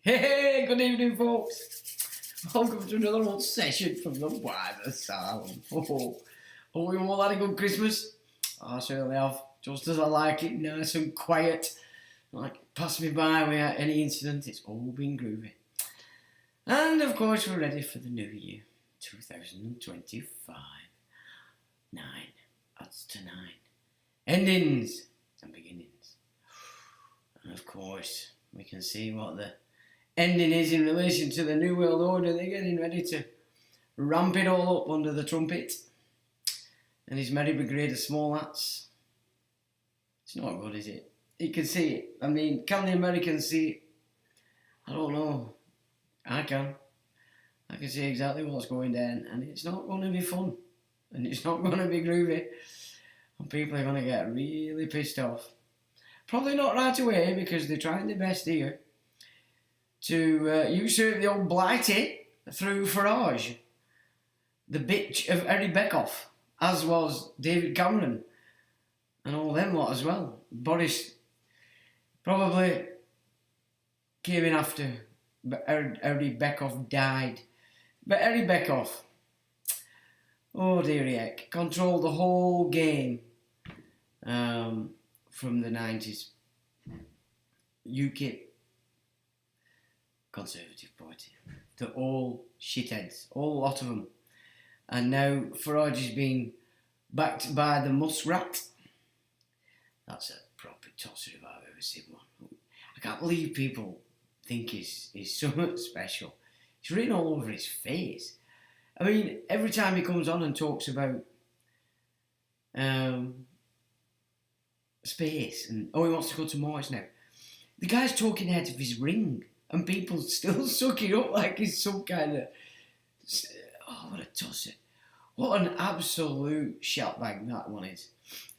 Hey, good evening, folks. Welcome to another old session from the Wild Asylum. We all had a good Christmas. I certainly have, just as I like it, nice and quiet. Like, pass me by without any incident. It's all been groovy. And of course, we're ready for the new year, 2025. 9. That's to 9. Endings and beginnings. And of course, we can see what the ending is in relation to the New World Order. They're getting ready to ramp it all up under the trumpet. And his merry brigade of small hats. It's not good, is it? You can see it. I mean, can the Americans see it? I don't know. I can. I can see exactly what's going down. And it's not going to be fun. And it's not going to be groovy. And people are going to get really pissed off. Probably not right away, because they're trying their best here to usurp the old Blighty through Farage, the bitch of Harry Beckoff, as was David Cameron, and all them lot as well. Boris probably came in after, but Harry Beckoff died. But Harry Beckoff, oh dearie heck, controlled the whole game from the 90s. UKIP, Conservative Party. They're all shitheads, all a lot of them. And now Farage is being backed by the muskrat. That's a proper tosser if I've ever seen one. I can't believe people think he's so much special. It's written all over his face. I mean, every time he comes on and talks about space and, he wants to go to Mars now. The guy's talking out of his ring and people still suck it up like he's some kind of... Oh, what a tosser. What an absolute shotbag that one is.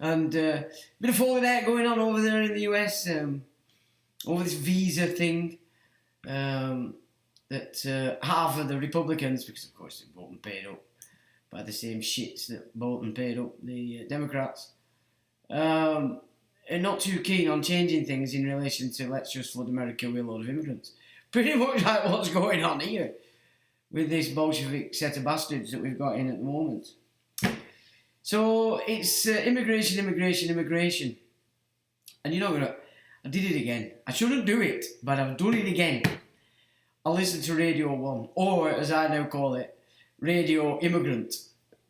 And bit of falling out going on over there in the US over this visa thing that half of the Republicans, because of course they're Bolton paid up by the same shits that Bolton paid up the Democrats, are not too keen on changing things in relation to let's just flood America with a load of immigrants. Pretty much like what's going on here with this Bolshevik set of bastards that we've got in at the moment. So it's immigration. And you know what? I did it again. I shouldn't do it, but I've done it again. I listened to Radio 1, or as I now call it, Radio Immigrant.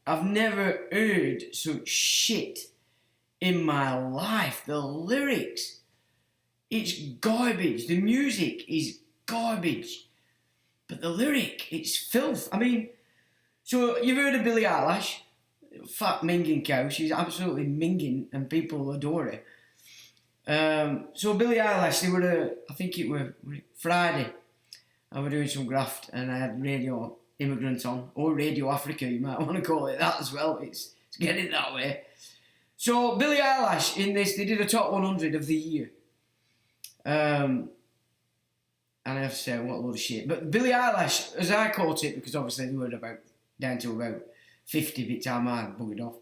I've never heard such shit in my life. The lyrics, it's garbage. The music is garbage. But the lyric, it's filth. I mean, so you've heard of Billie Eilish, fat minging cow. She's absolutely minging and people adore her. So Billie Eilish, they were, I think it were Friday, I was doing some graft and I had Radio Immigrants on, or Radio Africa, you might want to call it that as well. It's getting that way. So Billie Eilish, in this, they did a top 100 of the year. And I have to say, what a load of shit. But Billie Eilish, as I caught it, because obviously they were down to about 50 by the time I buggered off.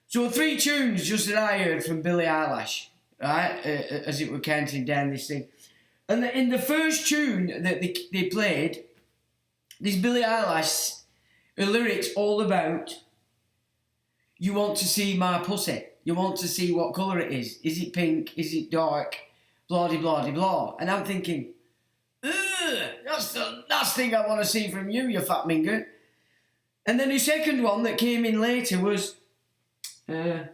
So 3 tunes just that I heard from Billie Eilish, right, as it were counting down this thing. And in the first tune that they played, this Billie Eilish, her lyrics all about, you want to see my pussy. You want to see what colour it is. Is it pink? Is it dark? Blah, de blah, de blah. And I'm thinking, ugh, that's the last thing I want to see from you, you fat minger. And then the second one that came in later was, I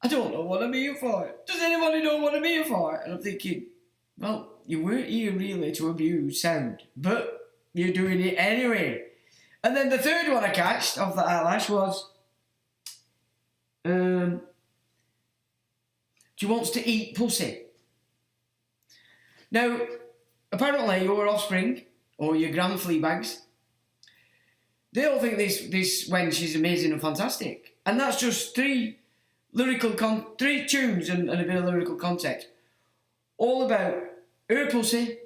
don't know what I'm here for. Does anybody know what I'm here for? And I'm thinking, well, you weren't here really to abuse sound, but you're doing it anyway. And then the third one I catched off the eyelash was, she wants to eat pussy. Now, apparently your offspring, or your grand flea bags, they all think this wench is amazing and fantastic. And that's just three tunes and a bit of lyrical context. All about her pussy,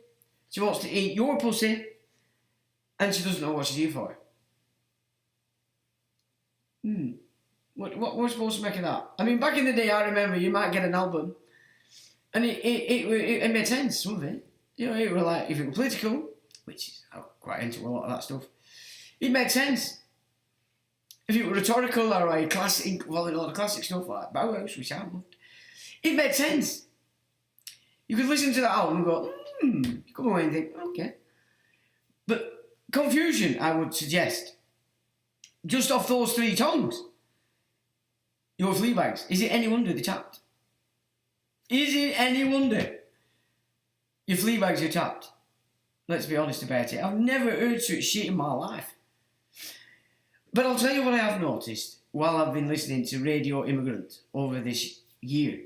she wants to eat your pussy, and she doesn't know what she's here for. What we're supposed to make of that? I mean, back in the day, I remember you might get an album, and it made sense, some of it. You know, it were like, if it were political, which is, I'm quite into a lot of that stuff, it made sense. If it were rhetorical or like classic, well, a lot of classic stuff like Bauhaus, which I loved, it made sense. You could listen to that album and go, you could go away and think, okay. But confusion, I would suggest, just off those three tongues. Your flea bags, is it any wonder they tapped? Is it any wonder your flea bags are tapped? Let's be honest about it. I've never heard such shit in my life. But I'll tell you what I have noticed while I've been listening to Radio Immigrant over this year.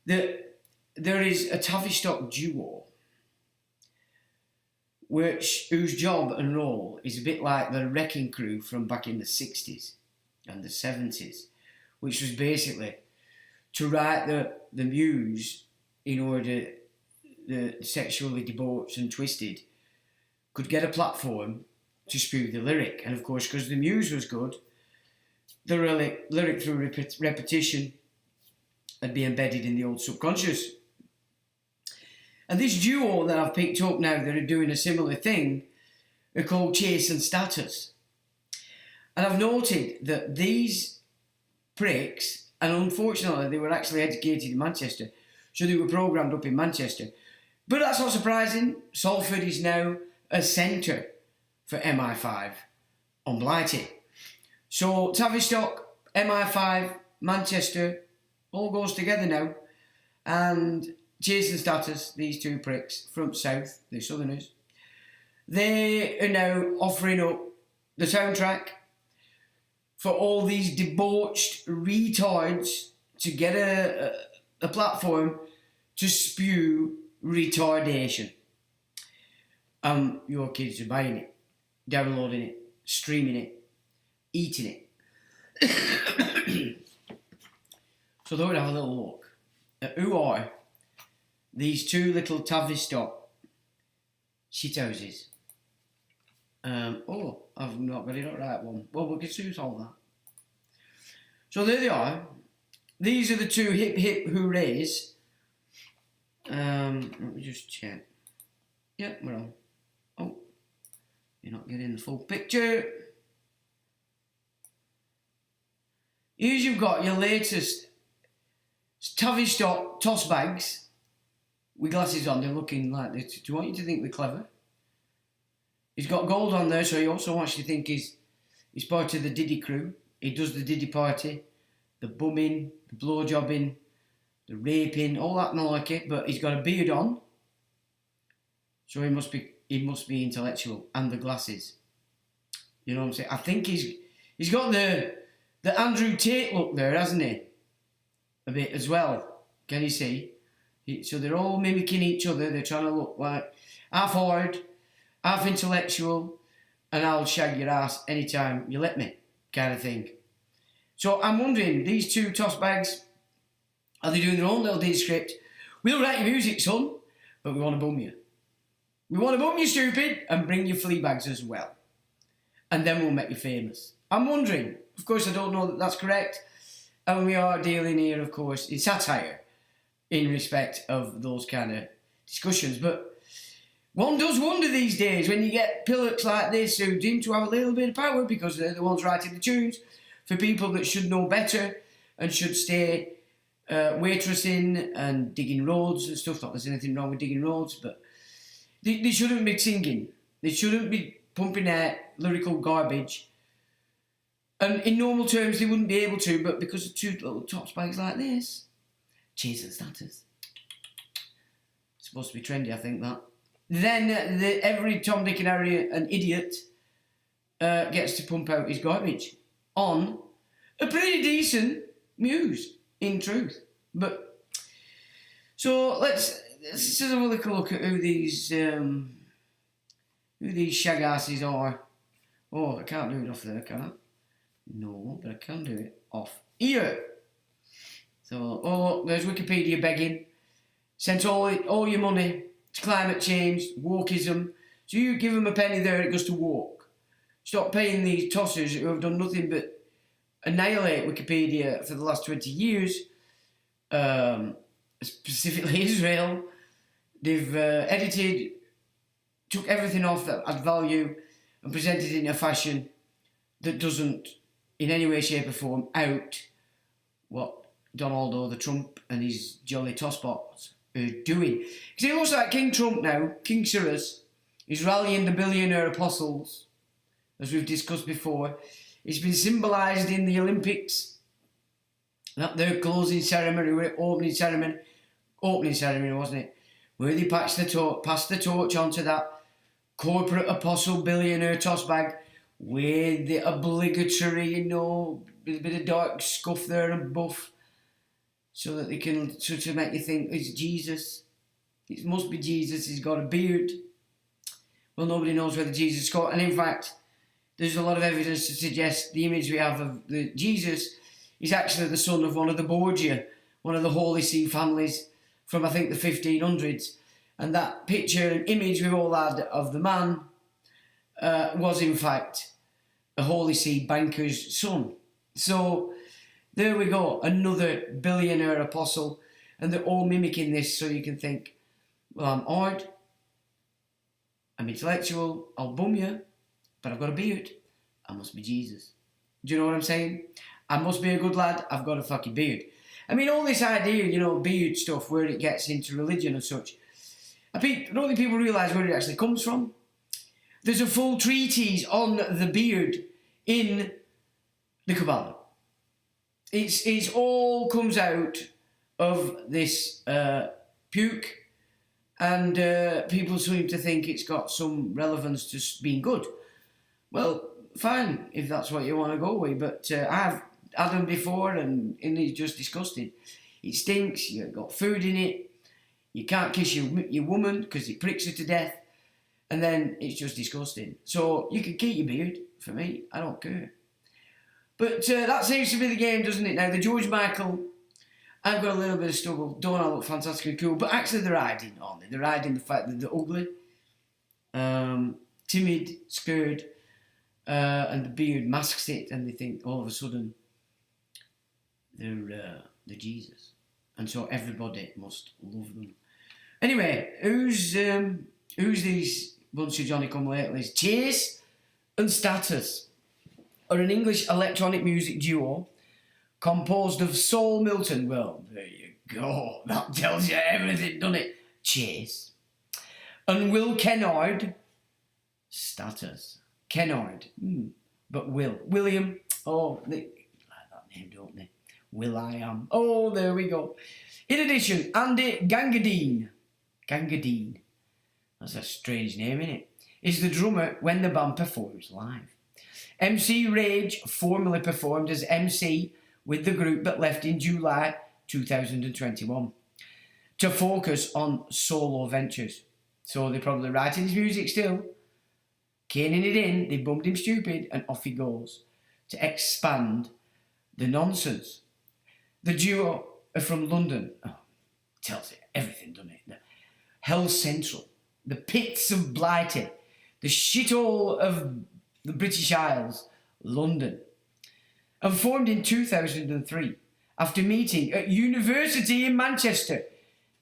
That there is a Tavistock duo whose job and role is a bit like the Wrecking Crew from back in the 60s and the 70s, which was basically to write the muse in order the sexually debauched and twisted could get a platform to spew the lyric. And of course, because the muse was good, the lyric through repetition would be embedded in the old subconscious. And this duo that I've picked up now that are doing a similar thing are called Chase and Status. And I've noted that these pricks, and unfortunately they were actually educated in Manchester, so they were programmed up in Manchester. But that's not surprising. Salford is now a centre for MI5 on Blighty. So Tavistock, MI5, Manchester, all goes together now. And Chase and Status, these two pricks from south, the southerners, they are now offering up the soundtrack for all these debauched retards to get a platform to spew retardation. Your kids are buying it, downloading it, streaming it, eating it. So they're going to have a little look at who are these two little Tavistock shithouses. I've not got it up right one. Well, we can soon solve that. So there they are. These are the two hip hip hoorays. Let me just check. Yep, we're on. Oh, you're not getting the full picture. Here you've got your latest Tavistock toss bags with glasses on. They're looking like this. Do you want you to think they're clever? He's got gold on there, so he also wants you to think he's part of the Diddy crew. He does the Diddy party, the bumming, the blowjobbing, the raping, all that malarkey, but he's got a beard on, so he must be intellectual, and the glasses. You know what I'm saying? I think he's got the Andrew Tate look there, hasn't he? A bit as well. Can you see? So they're all mimicking each other. They're trying to look like half hard, half intellectual, and I'll shag your ass anytime you let me, kind of thing. So I'm wondering, these two toss bags, are they doing their own little D script? We'll write your music, son, but we want to bum you. We want to bum you, stupid, and bring you flea bags as well. And then we'll make you famous. I'm wondering, of course I don't know that that's correct, and we are dealing here, of course, in satire, in respect of those kind of discussions, but one does wonder these days when you get pillocks like this who seem to have a little bit of power because they're the ones writing the tunes for people that should know better and should stay waitressing and digging roads and stuff. Not there's anything wrong with digging roads, but they shouldn't be singing. They shouldn't be pumping out lyrical garbage. And in normal terms, they wouldn't be able to, but because of two little top spikes like this, cheers and status. It's supposed to be trendy, I think, that. Then every Tom, Dick and Harry, an idiot, gets to pump out his garbage on a pretty decent muse, in truth. But so let's just have a look at who these shagasses are. Oh, I can't do it off there, can I? No, but I can do it off here. So, oh, there's Wikipedia begging. Sent all your money to climate change, wokeism. So you give them a penny there, it goes to woke. Stop paying these tossers who have done nothing but annihilate Wikipedia for the last 20 years. Specifically Israel. They've edited, took everything off that had value and presented it in a fashion that doesn't in any way, shape or form out what Donaldo the Trump and his jolly tossbots are doing. Because it looks like King Trump now, King Cyrus, is rallying the billionaire apostles, as we've discussed before. It's been symbolised in the Olympics, not their closing ceremony, opening ceremony, wasn't it? Where they passed the torch onto that corporate apostle billionaire toss bag with the obligatory, with a bit of dark scuff there and buff, so that they can sort of make you think it's Jesus. It must be Jesus, he's got a beard. Well, nobody knows whether Jesus got, and in fact, there's a lot of evidence to suggest the image we have of the Jesus is actually the son of one of the Borgia, one of the Holy See families from, I think, the 1500s. And that picture and image we've all had of the man was, in fact, a Holy See banker's son. So, there we go, another billionaire apostle. And they're all mimicking this, so you can think, well, I'm odd, I'm intellectual, I'll bum you, but I've got a beard. I must be Jesus. Do you know what I'm saying? I must be a good lad, I've got a fucking beard. I mean, all this idea, beard stuff, where it gets into religion and such, I don't think people realise where it actually comes from. There's a full treatise on the beard in the Kabbalah. It's all comes out of this puke, and people seem to think it's got some relevance to being good. Well, fine, if that's what you want to go with, but I've had them before, and it's just disgusting. It stinks, you've got food in it, you can't kiss your woman because it pricks her to death, and then it's just disgusting. So you can keep your beard, for me, I don't care. But that seems to be the game, doesn't it? Now, the George Michael, I've got a little bit of stubble, don't I look fantastically cool, but actually they're hiding, aren't they? They're hiding the fact that they're ugly, timid, scared, and the beard masks it, and they think all of a sudden they're Jesus, and so everybody must love them. Anyway, who's these bunch of Johnny-come-latelys? Chase and Status are an English electronic music duo composed of Saul Milton. Well, there you go. That tells you everything, doesn't it? Chase. And Will Kennard. Status. Kennard. But William. Oh, they like that name, don't they? Will.i.am. Oh, there we go. In addition, Andy Gangadine. Gangadine. That's a strange name, isn't it? Is the drummer when the band performs live. MC Rage formerly performed as MC with the group but left in July 2021 to focus on solo ventures. So they're probably writing his music still, caning it in, they bummed him stupid, and off he goes to expand the nonsense. The duo are from London. Oh, tells you everything, doesn't it? The Hell Central, the pits of Blighty, the shithole of the British Isles, London, and formed in 2003 after meeting at university in Manchester.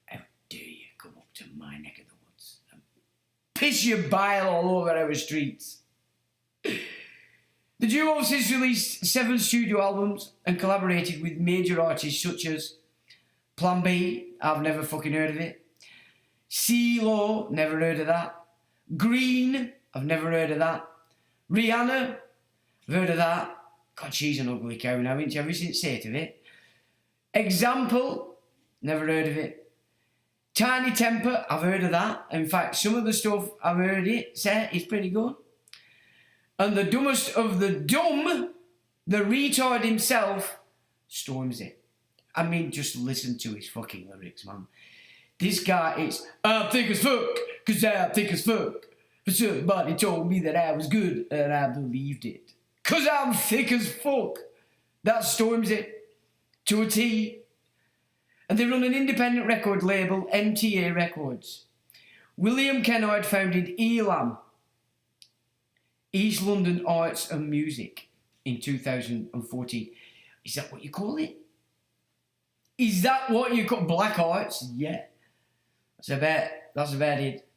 How dare you come up to my neck of the woods and piss your bile all over our streets? The duo have since released 7 studio albums and collaborated with major artists such as Plan B, I've never fucking heard of it. CeeLo, never heard of that. Green, I've never heard of that. Rihanna, I've heard of that. God, she's an ugly cow now, isn't she? Have you seen sight of it? Example, never heard of it. Tiny Temper, I've heard of that. In fact, some of the stuff I've heard it say is pretty good. And the dumbest of the dumb, the retard himself, Stormzy. I mean, just listen to his fucking lyrics, man. This guy is, I'm thick as fuck, cause I'm thick as fuck. But somebody told me that I was good, and I believed it. Cause I'm thick as fuck. That Stormzy, to a T. And they run an independent record label, MTA Records. William Kennard founded ELAM, East London Arts and Music, in 2014. Is that what you call it? Is that what you call Black Arts? Yeah. That's about it.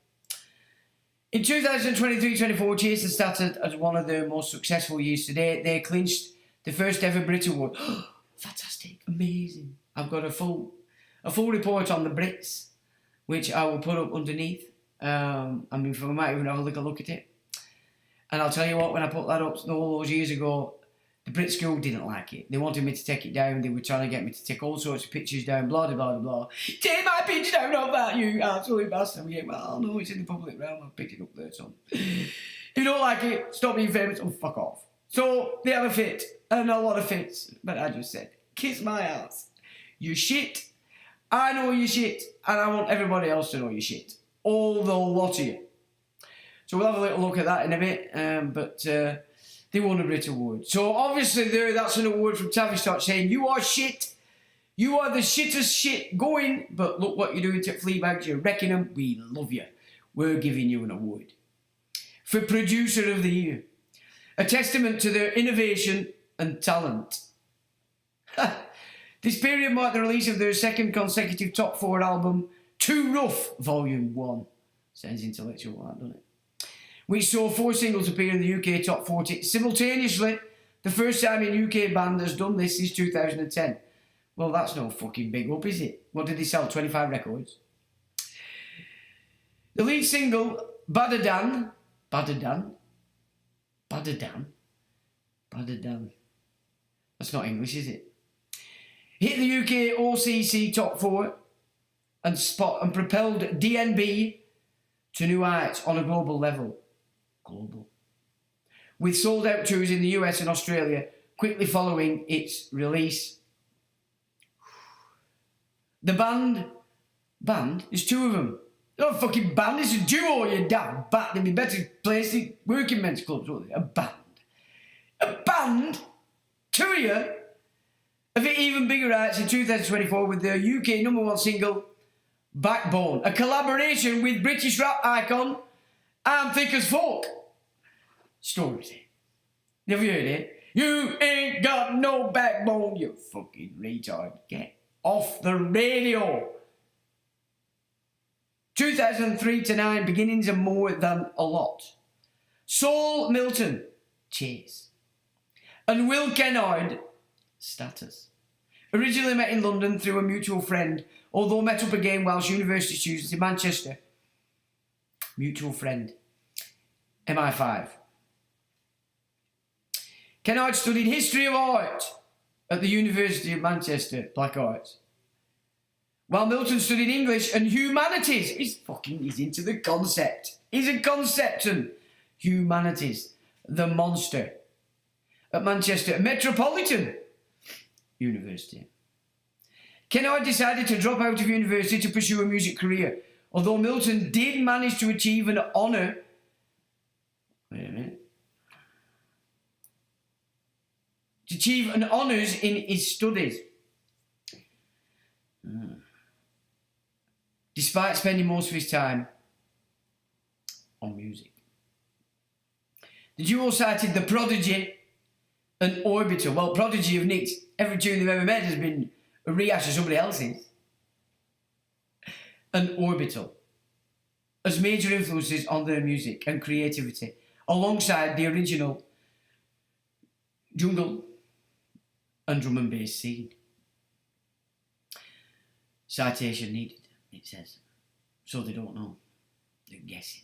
In 2023-24, Jason started as one of their most successful years to date. They clinched the first ever Brit Award. Fantastic, amazing. I've got a full report on the Brits, which I will put up underneath. I mean, we might even have a little look at it. And I'll tell you what, when I put that up all those years ago, the Brit school didn't like it. They wanted me to take it down. They were trying to get me to take all sorts of pictures down, blah, blah, blah, blah. Take my picture down of that, you absolute bastard. I'm going, well, no, it's in the public realm. I've picked it up there, son. If you don't like it, stop being famous, or fuck off. So, they have a fit, and a lot of fits. But I just said, kiss my ass. You shit. I know you shit, and I want everybody else to know you shit. All the lot of you. So we'll have a little look at that in a bit, but they won a Brit Award. So obviously that's an award from Tavistock saying, you are shit, you are the shittest shit going, but look what you're doing to Fleabags, you're wrecking them, we love you. We're giving you an award. For Producer of the Year. A testament to their innovation and talent. This period marked the release of their second consecutive top 4 album, Too Rough, Volume 1. Sounds intellectual, that, doesn't it? Which saw 4 singles appear in the UK Top 40 simultaneously. The first time a UK band has done this is 2010. Well, that's no fucking big up, is it? What did they sell? 25 records? The lead single, Badadan. That's not English, is it? Hit the UK OCC Top 4 and propelled DNB to new heights on a global level. With sold-out tours in the US and Australia quickly following its release. The band, there's 2 of them. They're not a fucking band, it's a duo, you damn bat. They'd be better placed in working men's clubs, wouldn't they? A band? 2 of you have hit even bigger heights in 2024 with their UK #1 single, Backbone, a collaboration with British rap icon, I'm Thick as Fuck. Stormzy. Have you heard it? You ain't got no backbone, you fucking retard. Get off the radio. 2003 to 9, beginnings are more than a lot. Saul Milton, Chase. And Will Kennard, Status. Originally met in London through a mutual friend, although met up again whilst university students in Manchester. Mutual friend. MI5. Kennard studied history of art at the University of Manchester, Black Arts. While Milton studied English and humanities. He's into the concept. He's a conception. Humanities. The monster. At Manchester Metropolitan University. Kennard decided to drop out of university to pursue a music career, although Milton did manage to achieve an honour. Wait a minute. To achieve an honours in his studies. Despite spending most of his time on music. The duo cited The Prodigy and Orbital. Well, Prodigy have nicked every tune they've ever made has been a rehash of somebody else's. And Orbital as major influences on their music and creativity, alongside the original jungle and drum and bass scene. Citation needed, it says. So they don't know. They're guessing.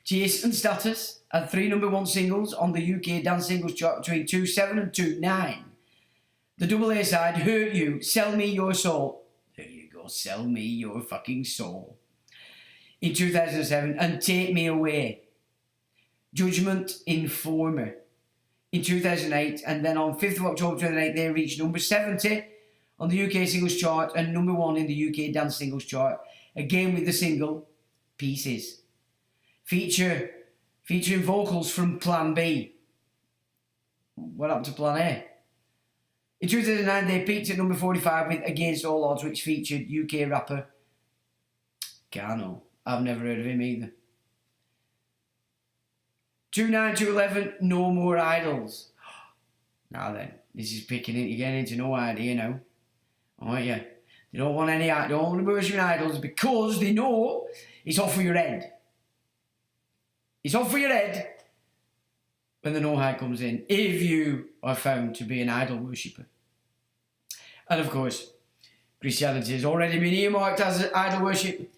Chase and Status had 3 number 1 singles on the UK dance singles chart between 2.7 and 2.9. The double A side, Hurt You, Sell Me Your Soul. There you go, Sell Me Your Fucking Soul. In 2007, and Take Me Away. Judgment Informer. In 2008, and then on 5th of October 2008, they reached number 70 on the UK singles chart and number 1 in the UK dance singles chart. Again with the single, Pieces. Featuring vocals from Plan B. What happened to Plan A? In 2009, they peaked at number 45 with Against All Odds, which featured UK rapper Kano. I've never heard of him either. 2009 to 11, No More Idols. Now then, this is picking it again into no idea now. Aren't you? They don't want any, they don't want to worship idols because they know it's off for your head. It's off for your head when the no hide comes in, if you are found to be an idol worshipper. And of course, Christianity has already been earmarked as idol worship,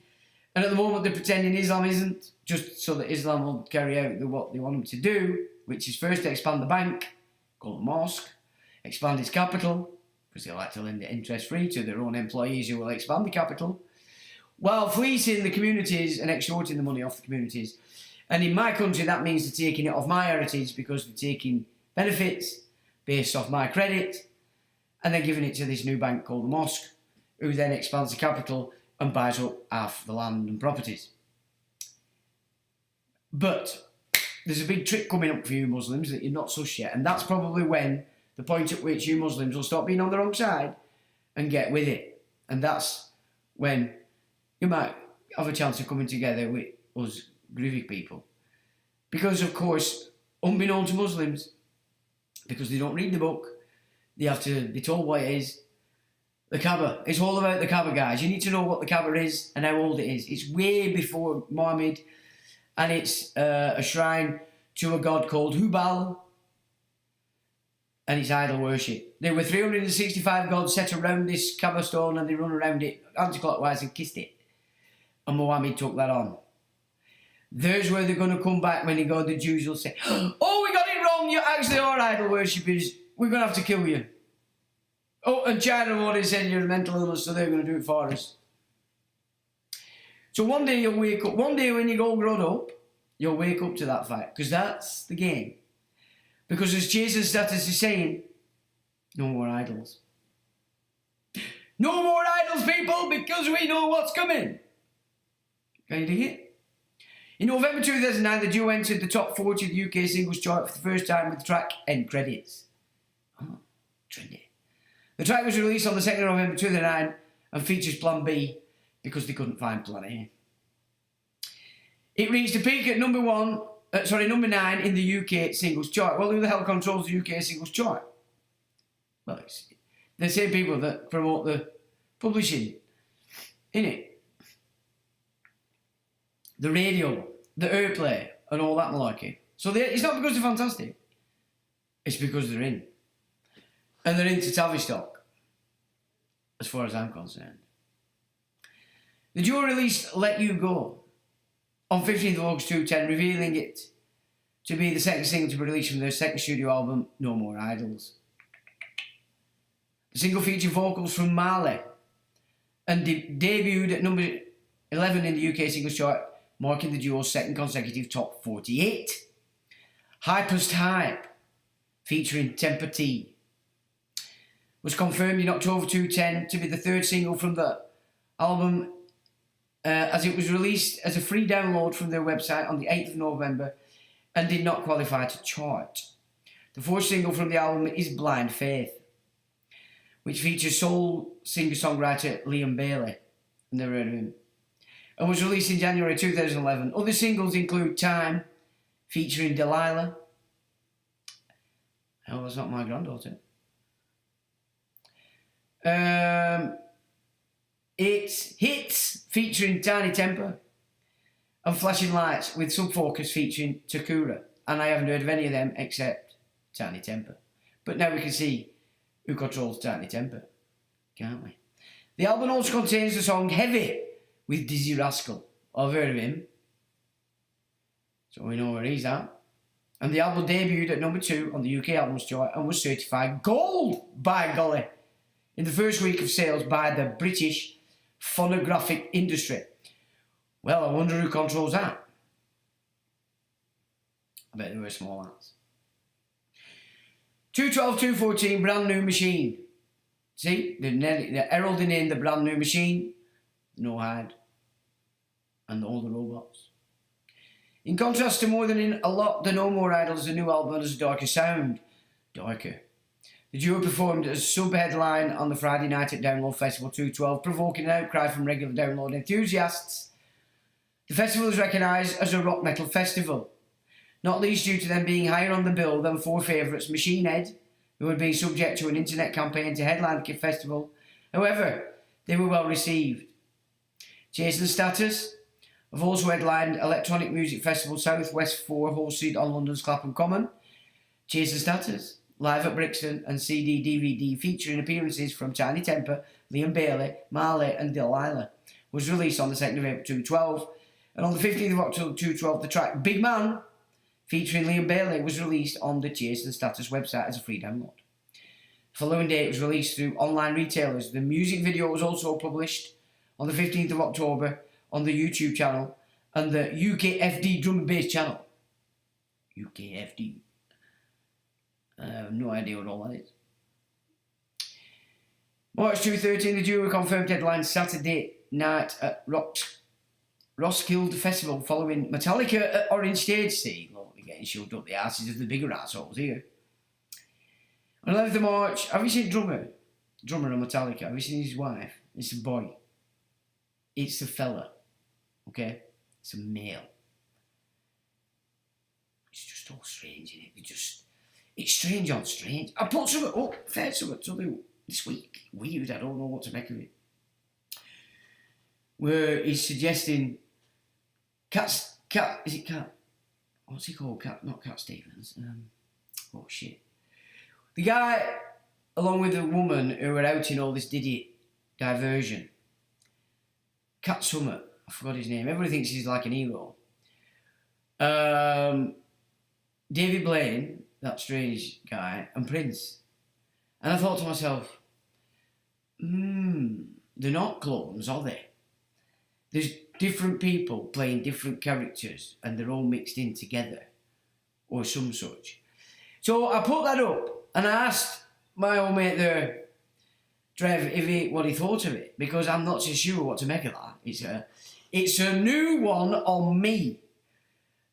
and at the moment they're pretending Islam isn't, just so that Islam will carry out what they want them to do, which is first to expand the bank, called a mosque, expand its capital, because they like to lend it interest-free to their own employees who will expand the capital, while fleecing the communities and extorting the money off the communities. And in my country, that means they're taking it off my heritage because they're taking benefits based off my credit and then giving it to this new bank called the mosque, who then expands the capital and buys up half the land and properties. But there's a big trick coming up for you Muslims that you're not sus yet, and that's probably when the point at which you Muslims will stop being on the wrong side and get with it. And that's when you might have a chance of coming together with us Grieving people. Because of course, unbeknown to Muslims, because they don't read the book, they have to be told what it is. The Kaaba. It's all about the Kaaba, guys. You need to know what the Kaaba is and how old it is. It's way before Muhammad, and it's a shrine to a god called Hubal, and it's idol worship. There were 365 gods set around this Kaaba stone, and they run around it anti-clockwise and kissed it. And Muhammad took that on. There's where they're going to come back when the Jews will say, oh, we got it wrong, you actually are idol worshippers, we're going to have to kill you. Oh, and China have already said you're a mental illness, so they're going to do it for us. So one day you'll wake up, one day when you're all grown up, you'll wake up to that fact, because that's the game. Because as Jason's status is saying, no more idols. No more idols, people, because we know what's coming. Can you dig it? In November 2009, the duo entered the top 40 of the UK singles chart for the first time with the track End Credits. Oh, trendy. The track was released on the 2nd of November 2009 and features Plan B because they couldn't find Plan A. It reached a peak at number 9 in the UK singles chart. Well, who the hell controls the UK singles chart? Well, it's the same people that promote the publishing, innit? The radio, the airplay, and all that malarkey. So it's not because they're fantastic. It's because they're in. And they're into Tavistock, as far as I'm concerned. The duo released Let You Go on 15th of August 2010, revealing it to be the second single to be released from their second studio album, No More Idols. The single featured vocals from Marley and debuted at number 11 in the UK singles chart, marking the duo's second consecutive top 48. Hyper's Hype, featuring Temper T, was confirmed in October 2010 to be the third single from the album, as it was released as a free download from their website on the 8th of November and did not qualify to chart. The fourth single from the album is Blind Faith, which features soul singer-songwriter Liam Bailey, and never heard of him, and was released in January 2011. Other singles include Time, featuring Delilah. Oh, that's not my granddaughter. It's Hits, featuring Tiny Temper, and Flashing Lights with Subfocus featuring Takura. And I haven't heard of any of them except Tiny Temper. But now we can see who controls Tiny Temper, can't we? The album also contains the song Heavy with Dizzy Rascal. I've heard of him, so we know where he's at. And the album debuted at number 2 on the UK Albums Chart and was certified gold, by golly, in the first week of sales by the British phonographic industry. Well, I wonder who controls that. I bet they were small hands. 212, 214, Brand New Machine. See, they're heralding in the Brand New Machine, No Hide, and all the robots. In contrast to More Than In A Lot, the No More Idols, the new album has a darker sound. Darker. The duo performed as a sub-headline on the Friday night at Download Festival 212, provoking an outcry from regular Download enthusiasts. The festival is recognised as a rock metal festival, not least due to them being higher on the bill than 4 favourites, Machine Head, who had been subject to an internet campaign to headline the festival. However, they were well received. Jason Status have also headlined Electronic Music Festival South West 4 hosted on London's Clapham Common. Jason Status, live at Brixton and CD DVD featuring appearances from Tiny Temper, Liam Bailey, Marley and Delilah, was released on the 2nd of April 2012. And on the 15th of October 2012, the track Big Man, featuring Liam Bailey, was released on the Jason Status website as a free download. The following day, it was released through online retailers. The music video was also published on the 15th of October on the YouTube channel and the UKFD Drum and Bass channel. UKFD. I have no idea what all that is. March 2013, the duo confirmed headline Saturday night at Roskilde Festival following Metallica at Orange Stage. See, look, they're getting shoved up the asses of the bigger assholes here. On 11th of March, have you seen drummer on Metallica? Have you seen his wife? It's a boy. It's a fella. Okay? It's a male. It's just all strange, isn't it? It's strange on strange. I put something up, fair something to do this week. Weird, I don't know what to make of it. Where he's suggesting Cat, is it Cat? What's he called? Not Cat Stevens. Oh shit. The guy, along with the woman who were out in all this Diddy diversion. Cat Summit. I forgot his name. Everybody thinks he's like an hero. David Blaine, that strange guy, and Prince. And I thought to myself, they're not clones, are they? There's different people playing different characters and they're all mixed in together, or some such. So I put that up and I asked my old mate there, Trev, what he thought of it, because I'm not so sure what to make of that. It's a new one on me.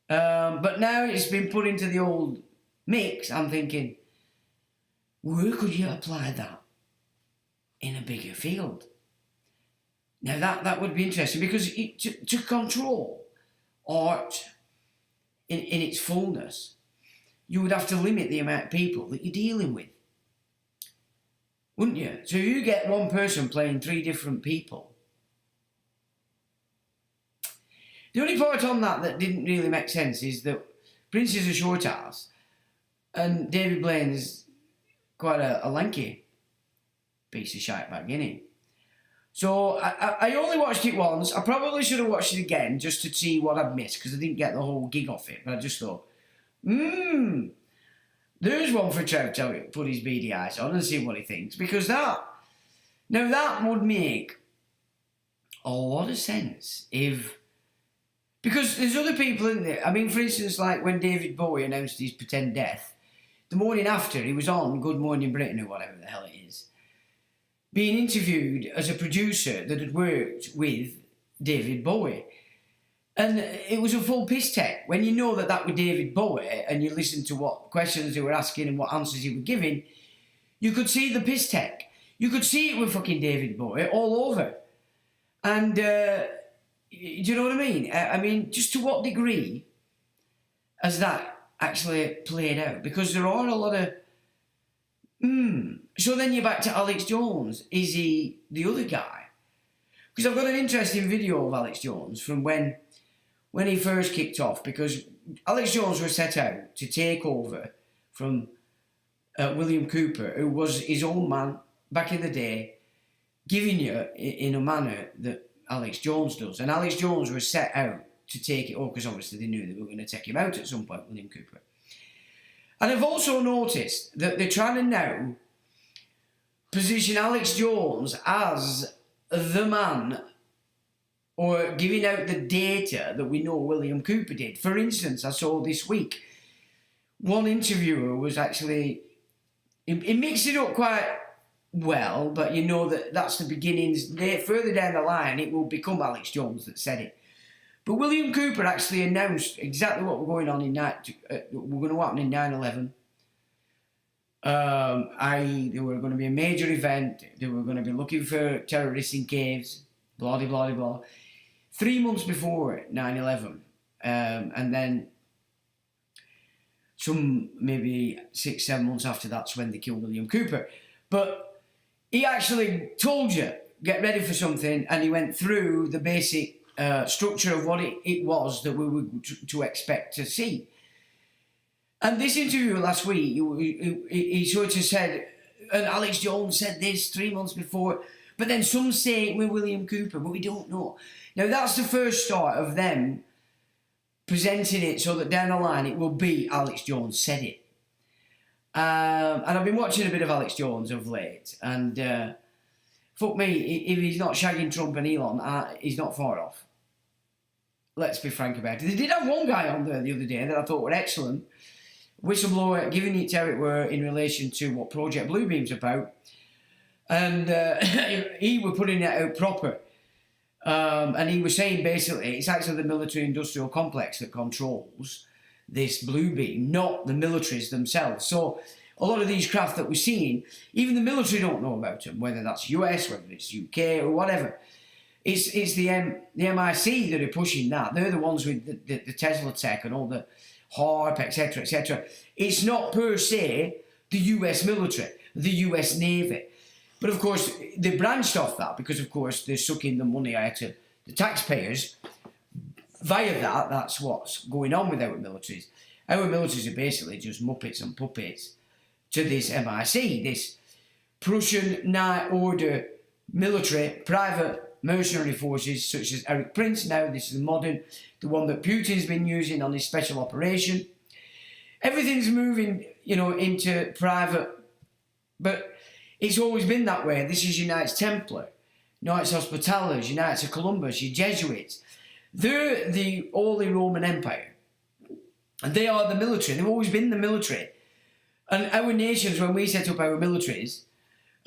But now it's been put into the old mix, I'm thinking, where could you apply that in a bigger field? Now that would be interesting, because to control art in its fullness, you would have to limit the amount of people that you're dealing with, wouldn't you? So you get one person playing 3 different people. The only part on that didn't really make sense is that Prince is a short ass and David Blaine is quite a lanky piece of shite back in him. So I only watched it once. I probably should have watched it again just to see what I'd missed, because I didn't get the whole gig off it. But I just thought, there's one for Trev to put his beady eyes on and see what he thinks. Because that would make a lot of sense if... Because there's other people in there. I mean, for instance, like when David Bowie announced his pretend death, the morning after he was on Good Morning Britain or whatever the hell it is, being interviewed as a producer that had worked with David Bowie. And it was a full piss take. When you know that was David Bowie and you listen to what questions they were asking and what answers he was giving, you could see the piss take. You could see it with fucking David Bowie all over. And... do you know what I mean? I mean, just to what degree has that actually played out? Because there are a lot of... So then you're back to Alex Jones. Is he the other guy? Because I've got an interesting video of Alex Jones from when he first kicked off, because Alex Jones was set out to take over from William Cooper, who was his own man back in the day, giving you in a manner that Alex Jones does. And Alex Jones was set out to take it because obviously they knew they were going to take him out at some point, William Cooper. And I've also noticed that they're trying to now position Alex Jones as the man or giving out the data that we know William Cooper did. For instance, I saw this week, one interviewer was actually, he mixed it up quite well, but you know that's the beginnings. Further down the line, it will become Alex Jones that said it. But William Cooper actually announced exactly what we're going on we're going to happen in 9/11. There were going to be a major event. They were going to be looking for terrorists in caves. Blah blah blah blah. 3 months before 9/11, and then maybe 6-7 months after that's when they killed William Cooper. But he actually told you, get ready for something, and he went through the basic structure of what it was that we were to expect to see. And this interview last week, he sort of said, and Alex Jones said this 3 months before, but then some say it with William Cooper, but we don't know. Now that's the first start of them presenting it so that down the line it will be Alex Jones said it. And I've been watching a bit of Alex Jones of late, and fuck me, if he's not shagging Trump and Elon, he's not far off. Let's be frank about it. They did have one guy on there the other day that I thought were excellent. Whistleblower, giving it how it were in relation to what Project Bluebeam's about. And he were putting it out proper. And he was saying basically it's actually the military-industrial complex that controls this Bluebeam, not the militaries themselves. So a lot of these craft that we're seeing, even the military don't know about them, whether that's US, whether it's UK or whatever. It's the MIC that are pushing that. They're the ones with the Tesla tech and all the HARP, etc., etc. It's not per se the US military, the US Navy. But of course, they branched off that because, of course, they're sucking the money out of the taxpayers. Via that, that's what's going on with our militaries. Our militaries are basically just muppets and puppets to this MIC, this Prussian Night Order military, private mercenary forces such as Eric Prince now. This is the modern, the one that Putin's been using on his special operation. Everything's moving, into private, but it's always been that way. This is your Knights Templar, Knights Hospitallers, your Knights of Columbus, your Jesuits. They're the Holy Roman Empire. And they are the military. They've always been the military. And our nations, when we set up our militaries,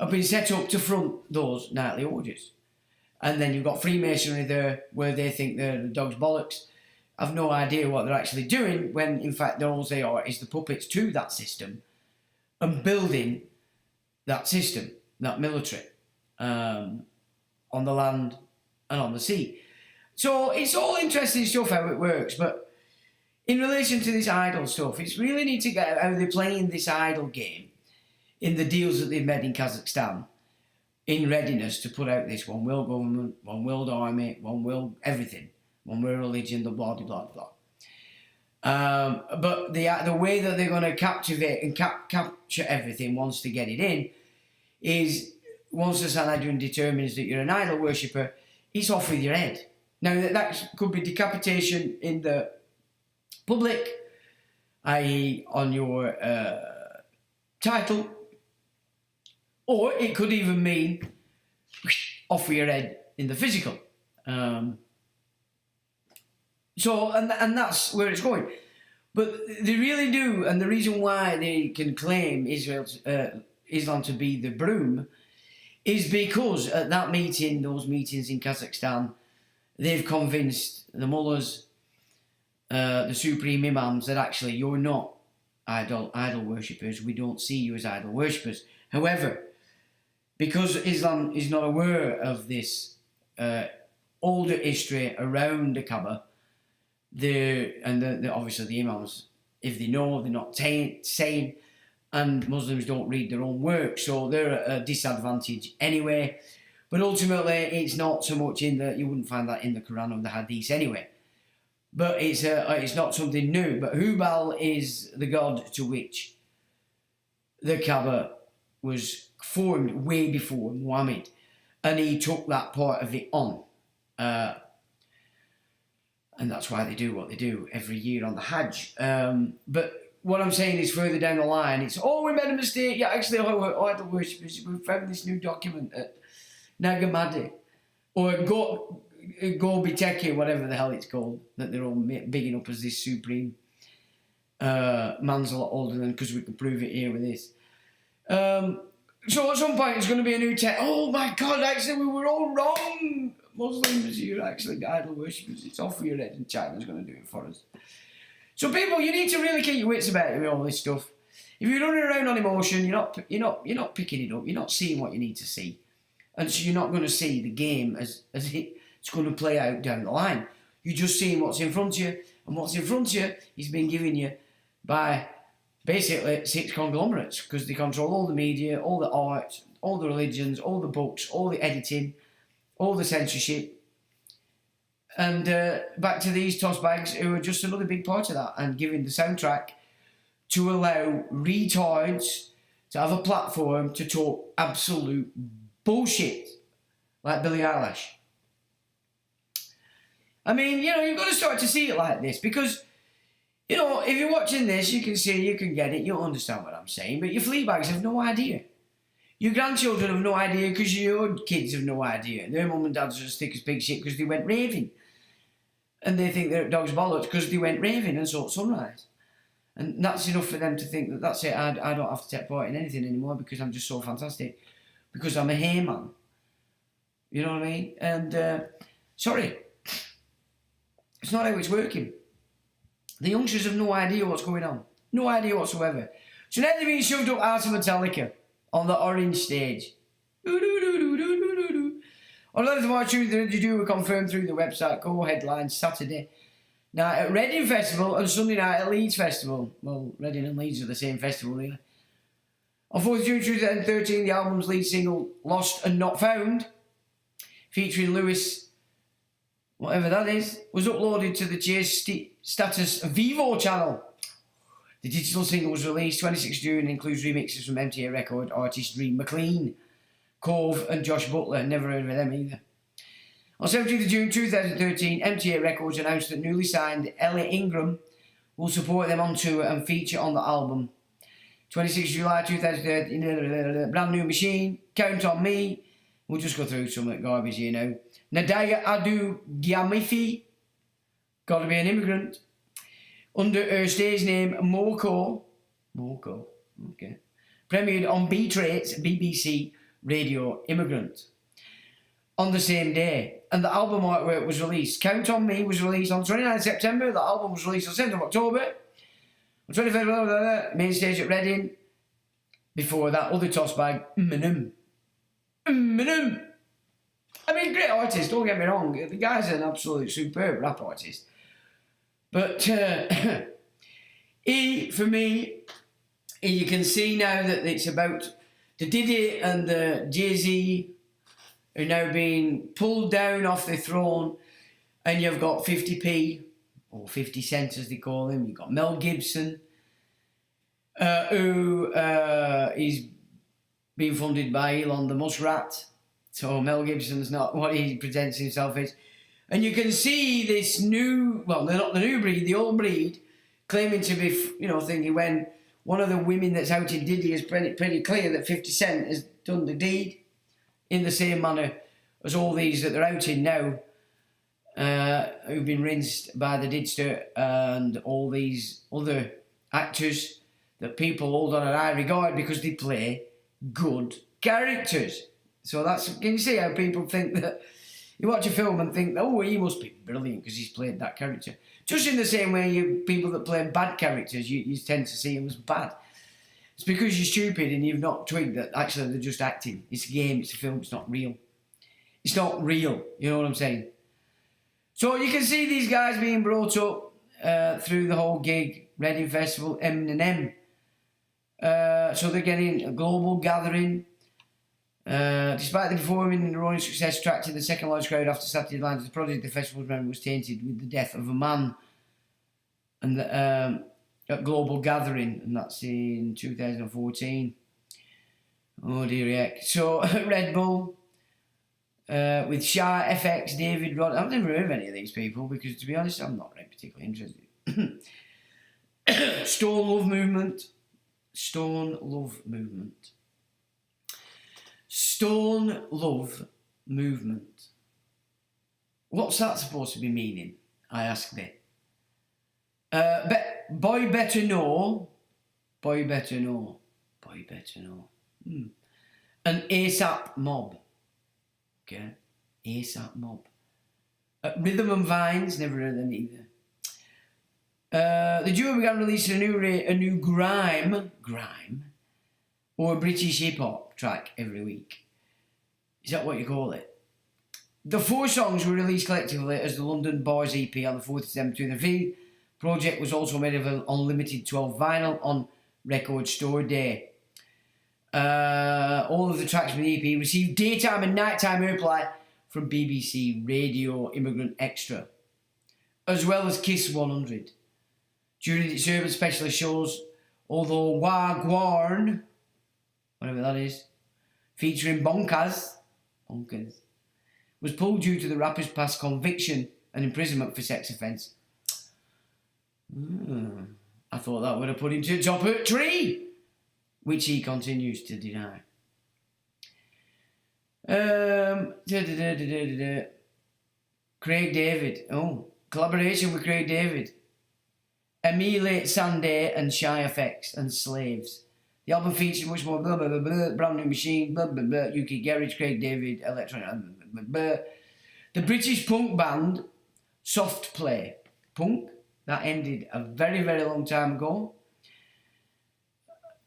have been set up to front those knightly orders. And then you've got Freemasonry there, where they think they're the dog's bollocks. I've no idea what they're actually doing, when in fact all they are is the puppets to that system and building that system, that military, on the land and on the sea. So it's all interesting stuff how it works, but in relation to this idol stuff, it's really need to get how they're playing this idol game in the deals that they've made in Kazakhstan, in readiness to put out this one world government, one world army, one world everything, one world religion, the blah, blah, blah. But the way that they're going to captivate and capture everything once they get it in is once the Sanhedrin determines that you're an idol worshipper, it's off with your head. Now that could be decapitation in the public, i.e. on your title, or it could even mean off with your head in the physical. So that's where it's going. But they really do, and the reason why they can claim Islam to be the broom is because at that meeting, those meetings in Kazakhstan, they've convinced the mullahs, the supreme imams, that actually you're not idol worshippers. We don't see you as idol worshippers. However, because Islam is not aware of this older history around the Kaaba, obviously the imams, if they know, they're not saying, and Muslims don't read their own work, so they're at a disadvantage anyway. But ultimately, it's not so much in you wouldn't find that in the Quran or the Hadith anyway. But it's not something new. But Hubal is the god to which the Kaaba was formed way before Muhammad, and he took that part of it on. And that's why they do what they do every year on the Hajj. But what I'm saying is further down the line, it's, we made a mistake. Yeah, actually, idol worshippers, we found this new document at Nagamadi, or Gobiteke, whatever the hell it's called, that they're all bigging up as this supreme. Man's a lot older than, because we can prove it here with this. So at some point it's going to be a new text. Oh my God, actually we were all wrong. Muslims, you're actually idol worshippers. It's off your head, and China's going to do it for us. So people, you need to really keep your wits about you with all this stuff. If you're running around on emotion, you're not picking it up. You're not seeing what you need to see, and so you're not going to see the game as it's going to play out down the line. You're just seeing what's in front of you, and what's in front of you is being given you by basically 6 conglomerates, because they control all the media, all the art, all the religions, all the books, all the editing, all the censorship. And back to these tossbags who are just another big part of that, and giving the soundtrack to allow retards to have a platform to talk absolute bullshit like Billie Eilish. I mean, you've got to start to see it like this, because if you're watching this, you can see, you can get it, you'll understand what I'm saying, but your fleabags have no idea. Your grandchildren have no idea because your kids have no idea. Their mum and dads are as thick as pig shit because they went raving. And they think they're at dog's bollocks because they went raving and saw sunrise. And that's enough for them to think that that's it, I don't have to take part in anything anymore because I'm just so fantastic. Because I'm a hay man. You know what I mean? And, sorry. It's not how it's working. The youngsters have no idea what's going on. No idea whatsoever. So now they're being shoved up out of Metallica on the orange stage. On 11th of March, the were confirmed through the website. Go headlines Saturday night at Reading Festival and Sunday night at Leeds Festival. Well, Reading and Leeds are the same festival, really. On 4th of June 2013, the album's lead single, Lost and Not Found, featuring Lewis, whatever that is, was uploaded to the Chase Status Vivo channel. The digital single was released 26 June and includes remixes from MTA record artists Dream McLean, Cove and Josh Butler. Never heard of them either. On 17th of June 2013, MTA Records announced that newly signed Ellie Ingram will support them on tour and feature on the album. 26 July 2013, Brand New Machine, Count on Me. We'll just go through some of the garbage here now. Nadaya Adu Gyamifi, Gotta Be an Immigrant. Under her stage name Moko, okay. Premiered on B-Traits, BBC Radio Immigrant. On the same day. And the album artwork was released. Count on Me was released on 29th September. The album was released on 7th of October. On 25th, main stage at Reading. Before that, other tossbag, Eminem. I mean, great artist, don't get me wrong. The guy's an absolute superb rap artist. But for me, you can see now that it's about the Diddy and the Jay-Z are now being pulled down off the throne, and you've got 50p, or 50 cents as they call him. You've got Mel Gibson, who is being funded by Elon the Muskrat. So Mel Gibson's not what he presents himself as. And you can see this new, well, they're not the new breed, the old breed, claiming to be, thinking when one of the women that's out in Diddy is pretty clear that 50 Cent has done the deed in the same manner as all these that they're out in now, who've been rinsed by the Didster and all these other actors that people hold on in high regard because they play good characters. So can you see how people think that you watch a film and think, oh, he must be brilliant because he's played that character. Just in the same way, people that play bad characters, you tend to see them as bad. It's because you're stupid and you've not twigged that actually they're just acting. It's a game, it's a film, it's not real. It's not real, you know what I'm saying? So you can see these guys being brought up through the whole gig, Reading Festival, M&M. So they're getting a global gathering. Despite the performing and roaring success attracting the second largest crowd after Saturday Night, the project the festival's memory was tainted with the death of a man. And at Global Gathering, and that's in 2014. Oh dear heck. So, Red Bull, with Shah, FX, David Rod. I've never heard of any of these people because, to be honest, I'm not really particularly interested. Stone Love Movement. Stone Love Movement. Stone Love Movement. What's that supposed to be meaning? I asked it. Boy better know. Boy better know. Boy better know. An ASAP Mob. Okay. ASAP Mob. Rhythm and Vines, never heard of them either. The duo began releasing a new grime, or British hip hop track every week. Is that what you call it? The 4 songs were released collectively as the London Boys EP on the 4th of December 2003. The project was also made available on limited 12 vinyl on Record Store Day. All of the tracks from the EP received daytime and nighttime airplay from BBC Radio Immigrant Extra, as well as Kiss 100. During its urban specialist shows, although Wagwarn, whatever that is, featuring Bonkers, was pulled due to the rapper's past conviction and imprisonment for sex offence. I thought that would have put him to the top of a tree, which he continues to deny. Craig David. Collaboration with Craig David. Emile Sandé and Shy FX and Slaves. The album featured much more blah blah blah blah, Brand New Machine, blah blah blah, UK Garage, Craig David, electronic, blah blah blah. The British punk band Soft Play Punk, that ended a very, very long time ago.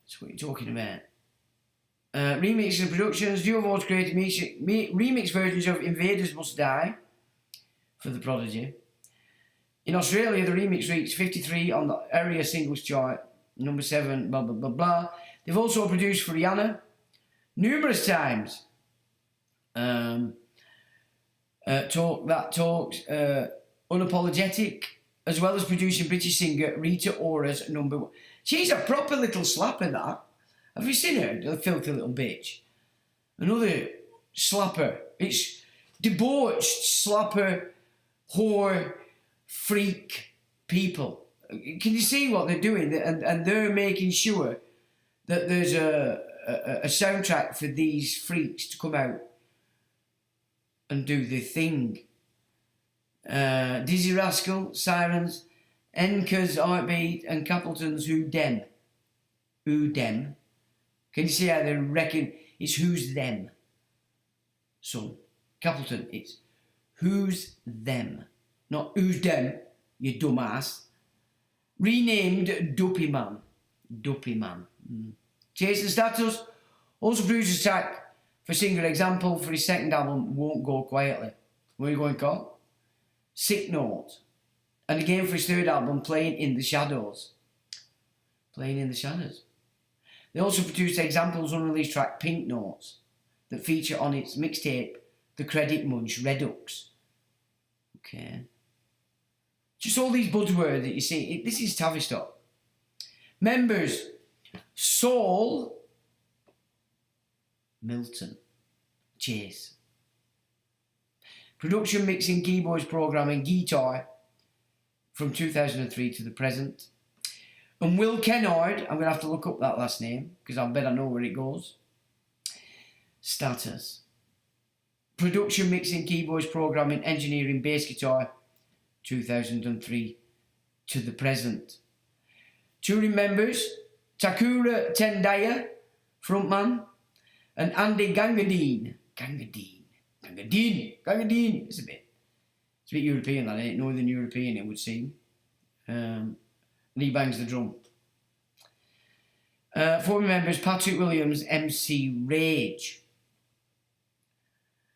That's what you're talking about. Remixes and productions. Duo Voice created remix versions of Invaders Must Die for The Prodigy. In Australia, the remix reached 53 on the area singles chart, number 7, blah, blah, blah, blah. They've also produced for Rihanna numerous times. Unapologetic, as well as producing British singer Rita Ora's number 1. She's a proper little slapper, that. Have you seen her, the filthy little bitch? Another slapper. It's debauched, slapper, whore, freak people. Can you see what they're doing? And they're making sure that there's a soundtrack for these freaks to come out and do their thing. Dizzy Rascal, Sirens, Enka's Heartbeat, and Capleton's Who Dem. Who Dem. Can you see how they reckon it's Who's Them? So, Capleton, it's Who's Them. Not Who's Dem, you dumbass. Renamed Duppy Man. Duppy Man. Jason Status also produced a track for singer Example for his second album, Won't Go Quietly. Where are you going, Carl? Sick Note. And again for his third album, Playing in the Shadows. Playing in the Shadows. They also produced Example's unreleased track, Pink Notes, that feature on its mixtape, The Credit Munch Redux. Okay. Just all these buzzwords that you see. This is Tavistock. Members: Saul Milton, Chase. Production, mixing, keyboards, programming, guitar from 2003 to the present. And Will Kennard, I'm going to have to look up that last name because I bet I know where it goes. Status. Production, mixing, keyboards, programming, engineering, bass guitar, 2003 to the present. Touring members: Takura Tendaya, frontman, and Andy Gangadine. Gangadine. It's a bit European, that ain't. Northern European, it would seem. And he bangs the drum. Former members: Patrick Williams, MC Rage.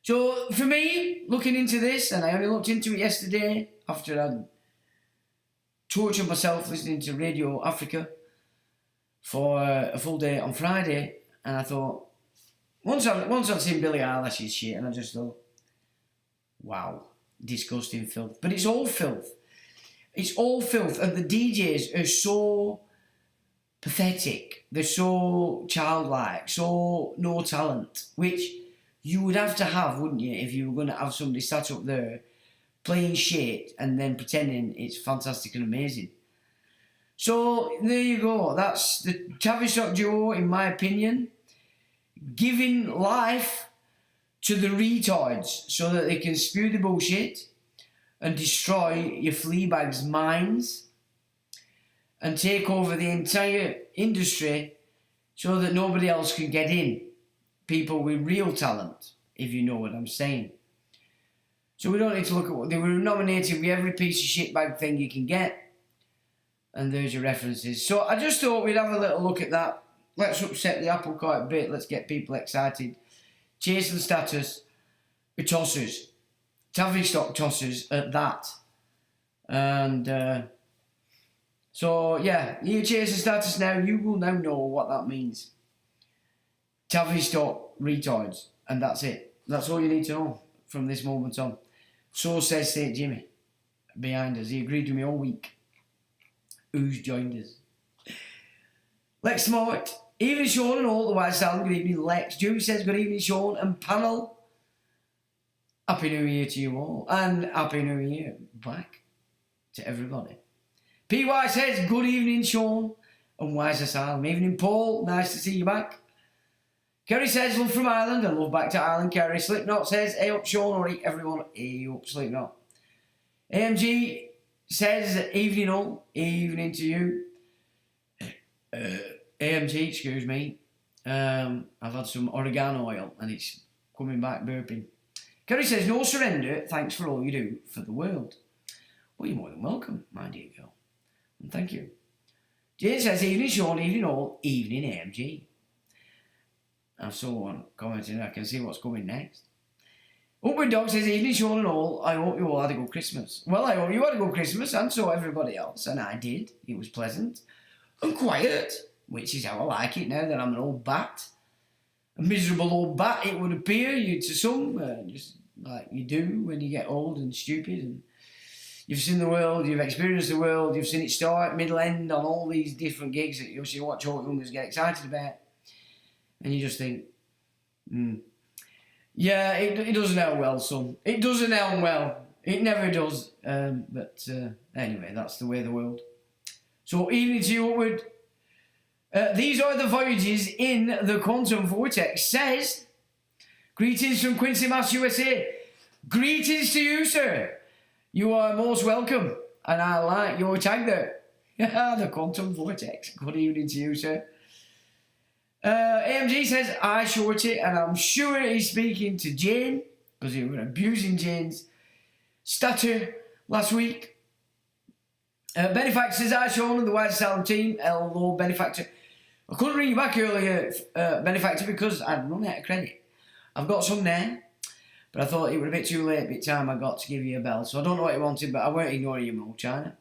So, for me, looking into this, and I only looked into it yesterday after I'd tortured myself listening to Radio Africa for a full day on Friday, and I thought, once I've seen Billie Eilish's shit, and I just thought, wow, disgusting filth. But it's all filth. It's all filth, and the DJs are so pathetic. They're so childlike, so no talent, which you would have to have, wouldn't you, if you were going to have somebody sat up there playing shit and then pretending it's fantastic and amazing. So there you go. That's the Tavistock duo, in my opinion, giving life to the retards so that they can spew the bullshit and destroy your flea bags' minds and take over the entire industry so that nobody else can get in. People with real talent, if you know what I'm saying. So we don't need to look at what they were nominated with every piece of shitbag thing you can get. And there's your references. So I just thought we'd have a little look at that. Let's upset the apple cart a bit. Let's get people excited. Chasing status with tossers. Tavistock tossers at that. And so, yeah, you chasing status now. You will now know what that means. Tavistock retards. And that's it. That's all you need to know from this moment on. So says St. Jimmy behind us. He agreed with me all week. Who's joined us? Lex Smart. Evening Sean and all the White Sound. Good evening, Lex. Julie says good evening, Sean and panel. Happy New Year to you all. And Happy New Year back to everybody. PY says good evening, Sean and Wise Asylum. Evening, Paul. Nice to see you back. Kerry says love from Ireland and love back to Ireland, Kerry. Slipknot says hey up, Sean. Or everyone, hey up, Slipknot. AMG says evening all. Evening to you. AMG, excuse me. I've had some oregano oil and it's coming back burping. Kerry says, no surrender, thanks for all you do for the world. Well, you're more than welcome, my dear girl. And thank you. Jane says, evening Sean, evening all, evening AMG. I've someone commenting, I can see what's coming next. Upward Dog says, evening Sean and all, I hope you all had a good Christmas. Well, I hope you had a good Christmas, and so everybody else, and I did. It was pleasant and quiet, which is how I like it now that I'm an old bat. A miserable old bat, it would appear, you to some, just like you do when you get old and stupid. And you've seen the world, you've experienced the world, you've seen it start, middle, end, on all these different gigs that you'll see what short youngers get excited about. And you just think, yeah, it doesn't end well, son. It doesn't end well. It never does. But anyway, that's the way of the world. So, evening to you, Upward. These are the voyages in the quantum vortex. Says, greetings from Quincy, Mass, USA. Greetings to you, sir. You are most welcome. And I like your tag there. The quantum vortex. Good evening to you, sir. AMG says, I shorty, and I'm sure he's speaking to Jane, because he was abusing Jane's stature last week. Benefactor says, I Sean and the White Asylum team. Hello, Benefactor. I couldn't ring you back earlier, Benefactor, because I'd run out of credit. I've got some now, but I thought it was a bit too late by the time I got to give you a bell, so I don't know what you wanted, but I won't ignore you, Mo China.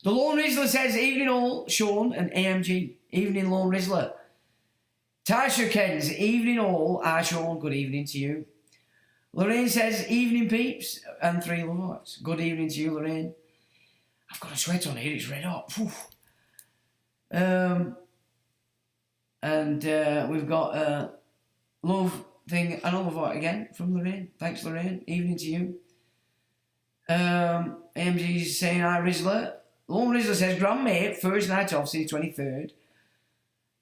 The Lone Rizzler says, evening all, Sean and AMG. Evening, Lone Rizzler. Tasha Kens, evening all, Sean, good evening to you. Lorraine says, evening peeps, and 3 love hearts. Good evening to you, Lorraine. I've got a sweat on here, it's red hot. And we've got a love thing, another vote again from Lorraine. Thanks, Lorraine. Evening to you. AMG's saying, hi, Rizzler. Lone Rizzler says, grandmate, first night off since 23rd.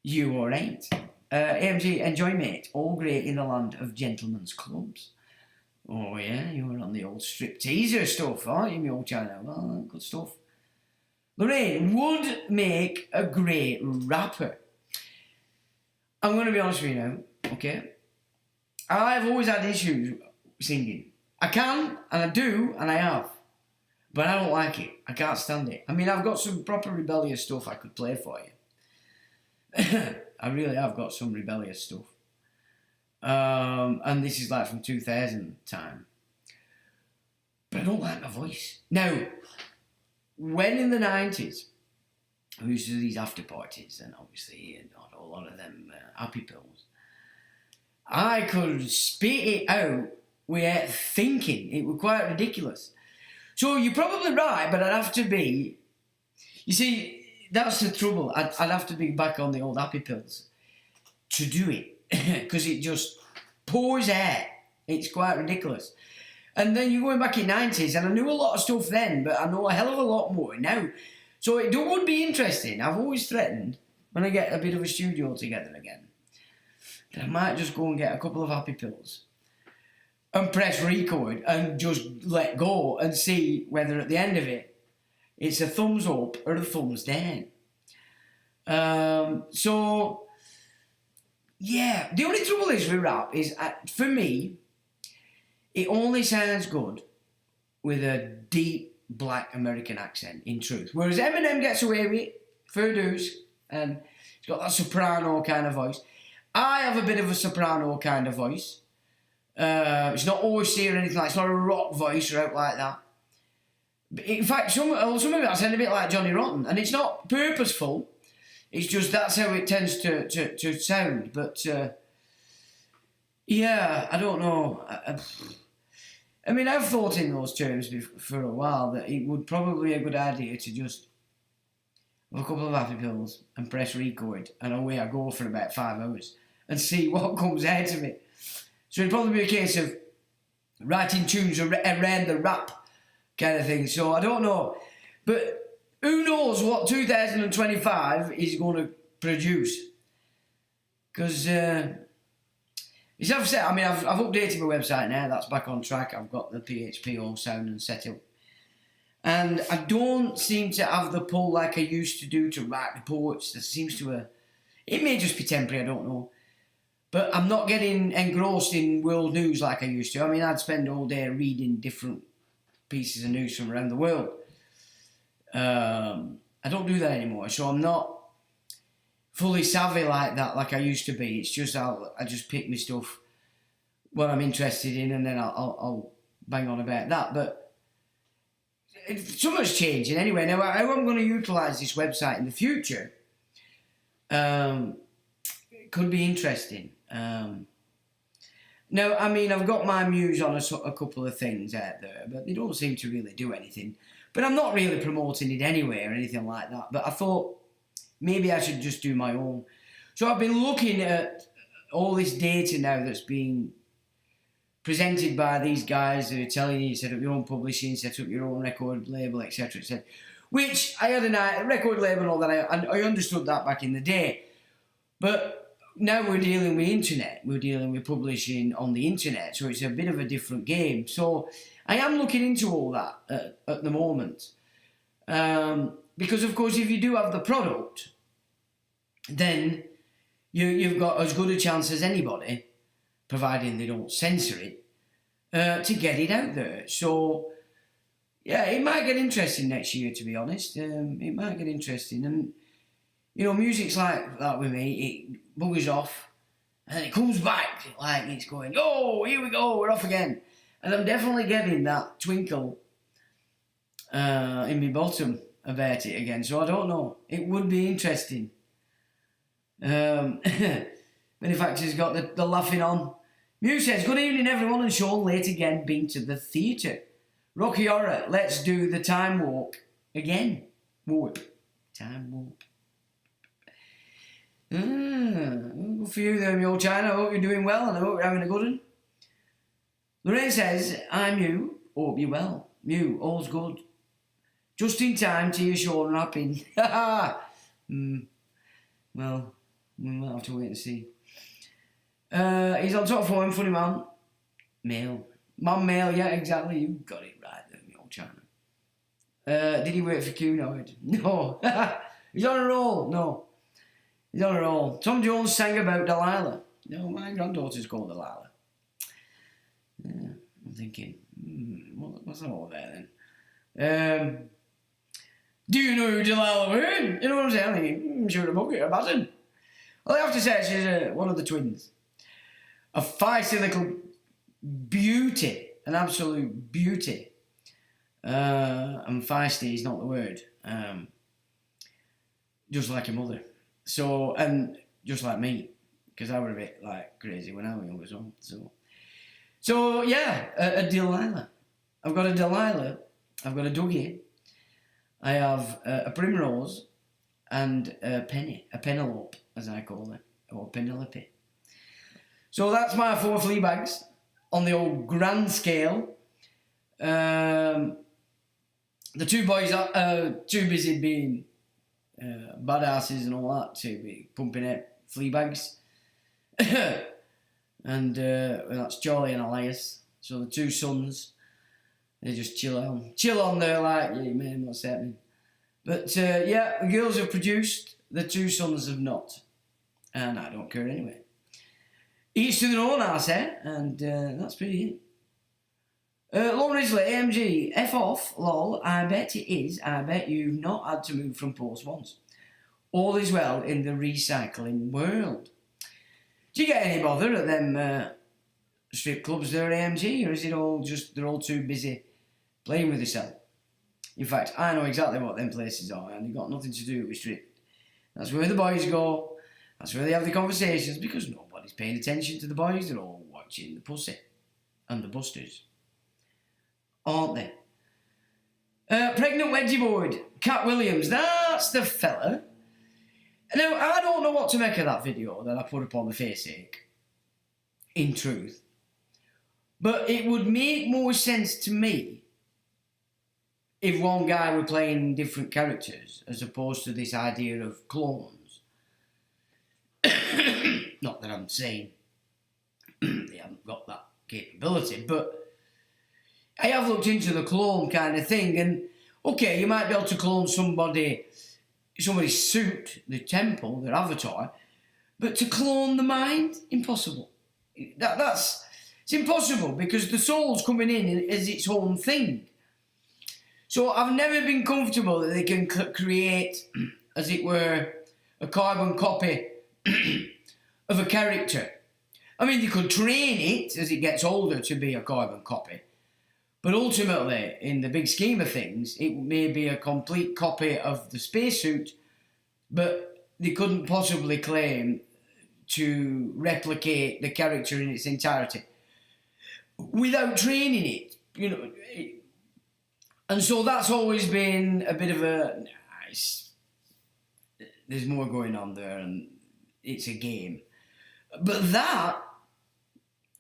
You are 8. AMG, enjoy, mate. All great in the land of gentlemen's clubs. Oh, yeah, you were on the old strip teaser stuff, aren't you, my old China? Well, good stuff. Lorraine would make a great rapper. I'm going to be honest with you now, okay? I've always had issues singing. I can, and I do, and I have. But I don't like it. I can't stand it. I mean, I've got some proper rebellious stuff I could play for you. I really have got some rebellious stuff. And this is like from 2000 time. But I don't like my voice. Now, when in the 90s, I used to do these after parties, and obviously not a lot of them happy pills, I could spit it out without thinking. It was quite ridiculous. So you're probably right, but I'd have to be... You see, that's the trouble. I'd have to be back on the old happy pills to do it. Because it just pours air. It's quite ridiculous. And then you're going back in 90s, and I knew a lot of stuff then, but I know a hell of a lot more now. So it would be interesting. I've always threatened, when I get a bit of a studio together again, that I might just go and get a couple of happy pills and press record and just let go and see whether at the end of it, it's a thumbs up or a thumbs down. So, yeah. The only trouble is with rap is, for me, it only sounds good with a deep black American accent, in truth. Whereas Eminem gets away with it, fair dues, and he's got that soprano kind of voice. I have a bit of a soprano kind of voice. It's not OC or anything like that. It's not a rock voice or out like that. In fact, some of it I sound a bit like Johnny Rotten, and it's not purposeful. It's just that's how it tends to sound. But yeah, I don't know. I mean, I've thought in those terms for a while that it would probably be a good idea to just have a couple of happy pills and press record, and away I go for about 5 hours and see what comes out of it. So it'd probably be a case of writing tunes around the rap kind of thing. So I don't know. But who knows what 2025 is going to produce. Because, as I've said, I mean, I've updated my website now. That's back on track. I've got the PHP all sound and set up. And I don't seem to have the pull like I used to do to write reports. There seems to it may just be temporary, I don't know. But I'm not getting engrossed in world news like I used to. I mean, I'd spend all day reading different pieces of news from around the world. I don't do that anymore, so I'm not fully savvy like that, like I used to be. It's just I just pick my stuff, what I'm interested in, and then I'll bang on about that. But so much changing anyway. Now, how I'm going to utilise this website in the future could be interesting. Now, I mean, I've got my muse on a couple of things out there, but they don't seem to really do anything. But I'm not really promoting it anyway or anything like that. But I thought maybe I should just do my own. So I've been looking at all this data now that's being presented by these guys that are telling you set up your own publishing, set up your own record label, etc., etc. Which I had a record label and all that. I understood that back in the day. But now we're dealing with internet. We're dealing with publishing on the internet. So it's a bit of a different game. So I am looking into all that at the moment. Because, of course, if you do have the product, then you've got as good a chance as anybody, providing they don't censor it, to get it out there. So, yeah, it might get interesting next year, to be honest. It might get interesting. And, you know, music's like that with me. It buggers off, and then it comes back, like it's going, oh, here we go, we're off again. And I'm definitely getting that twinkle in my bottom about it again. So I don't know. It would be interesting. Manufacturer's got the laughing on. Muse says, good evening everyone, and Sean late again, been to the theatre. Rocky Horror, let's do the time warp again. Warp. Time warp. Good for you there, my old China. I hope you're doing well, and I hope you're having a good one. Lorraine says, I'm you. Hope you're well. You, all's good. Just in time to your Sean rapping. Well, we might have to wait and see. He's on top form, funny man. Male. Man, male, yeah, exactly. You got it right there, my old China. Did he wait for Cunoid? No. He's on a roll. No. He's on a roll. Tom Jones sang about Delilah. No, my granddaughter's called Delilah. Yeah, I'm thinking, what's that all about then? Do you know who Delilah were? You know what I'm saying? I'm thinking, sure, a bucket, a baton. Well, I have to say, she's one of the twins. A feisty little beauty, an absolute beauty. And feisty is not the word. Just like your mother. So, and just like me, because I were a bit like crazy when I was young as well. So yeah, a Delilah. I've got a Delilah I've got a Dougie, I have a Primrose, and a Penny, a Penelope, as I call it, or Penelope. So that's my 4 flea bags on the old grand scale. The 2 boys are too busy being badasses and all that to be pumping out flea bags. And that's Charlie and Elias. So the 2 sons, they just chill on there like, yeah man, what's happening? But yeah, the girls have produced, the 2 sons have not. And I don't care anyway. Each to their own, I say, and that's pretty it. Lauren Risley, AMG, F off, lol, I bet it is. I bet you've not had to move from post once. All is well in the recycling world. Do you get any bother at them strip clubs there, AMG, or is it all just, they're all too busy playing with yourself? In fact, I know exactly what them places are, and they've got nothing to do with strip. That's where the boys go, that's where they have the conversations, because nobody's paying attention to the boys, they're all watching the pussy and the busters, aren't they? Pregnant wedgie board, Cat Williams, that's the fella. Now, I don't know what to make of that video that I put up on the Facebook, in truth, but it would make more sense to me if one guy were playing different characters as opposed to this idea of clones. Not that I'm saying they haven't got that capability, but I have looked into the clone kind of thing, and okay, you might be able to clone somebody's suit, their temple, their avatar, but to clone the mind, impossible. It's impossible, because the soul's coming in as its own thing. So I've never been comfortable that they can create, as it were, a carbon copy of a character. I mean, they could train it as it gets older to be a carbon copy, but ultimately, in the big scheme of things, it may be a complete copy of the spacesuit, but they couldn't possibly claim to replicate the character in its entirety without training it, you know. And so that's always been a bit of a nice. There's more going on there, and it's a game. But that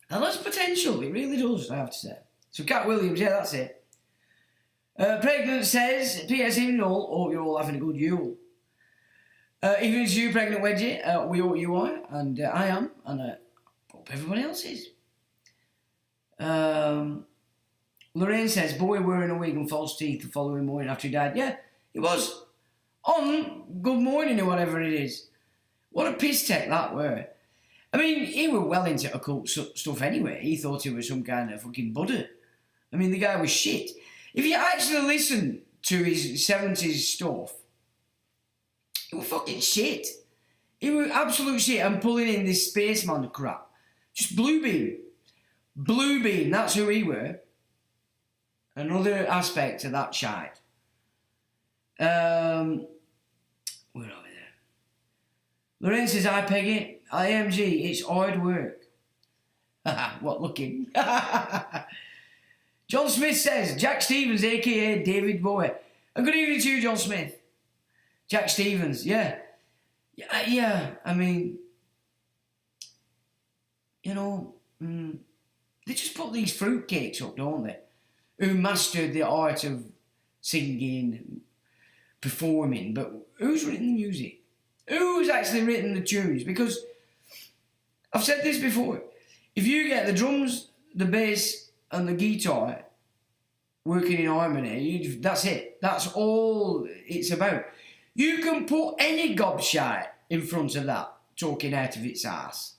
has potential. It really does, I have to say. So Cat Williams, yeah, that's it. Pregnant says, P.S. even all, hope you're all having a good Yule. Even it's you, Pregnant Wedgie, we hope you are, and I am, and I hope everybody else is. Lorraine says, boy wearing a wig and false teeth the following morning after he died. Yeah, he was on Good Morning or whatever it is. What a piss take that were. I mean, he were well into occult stuff anyway. He thought he was some kind of fucking Buddha. I mean, the guy was shit. If you actually listen to his 70s stuff, he was fucking shit. He was absolute shit and pulling in this spaceman crap. Just Blue Beam. Blue Beam, that's who he were. Another aspect of that shite. Where are we there? Lorraine says, hi Peggy. IMG, it's hard work. What looking? John Smith says, Jack Stevens, aka David Bowie. And good evening to you, John Smith. Jack Stevens, yeah. Yeah, I mean, you know, they just put these fruitcakes up, don't they? Who mastered the art of singing and performing, but who's written the music? Who's actually written the tunes? Because I've said this before, if you get the drums, the bass and the guitar working in harmony, that's it. That's all it's about. You can put any gobshite in front of that talking out of its ass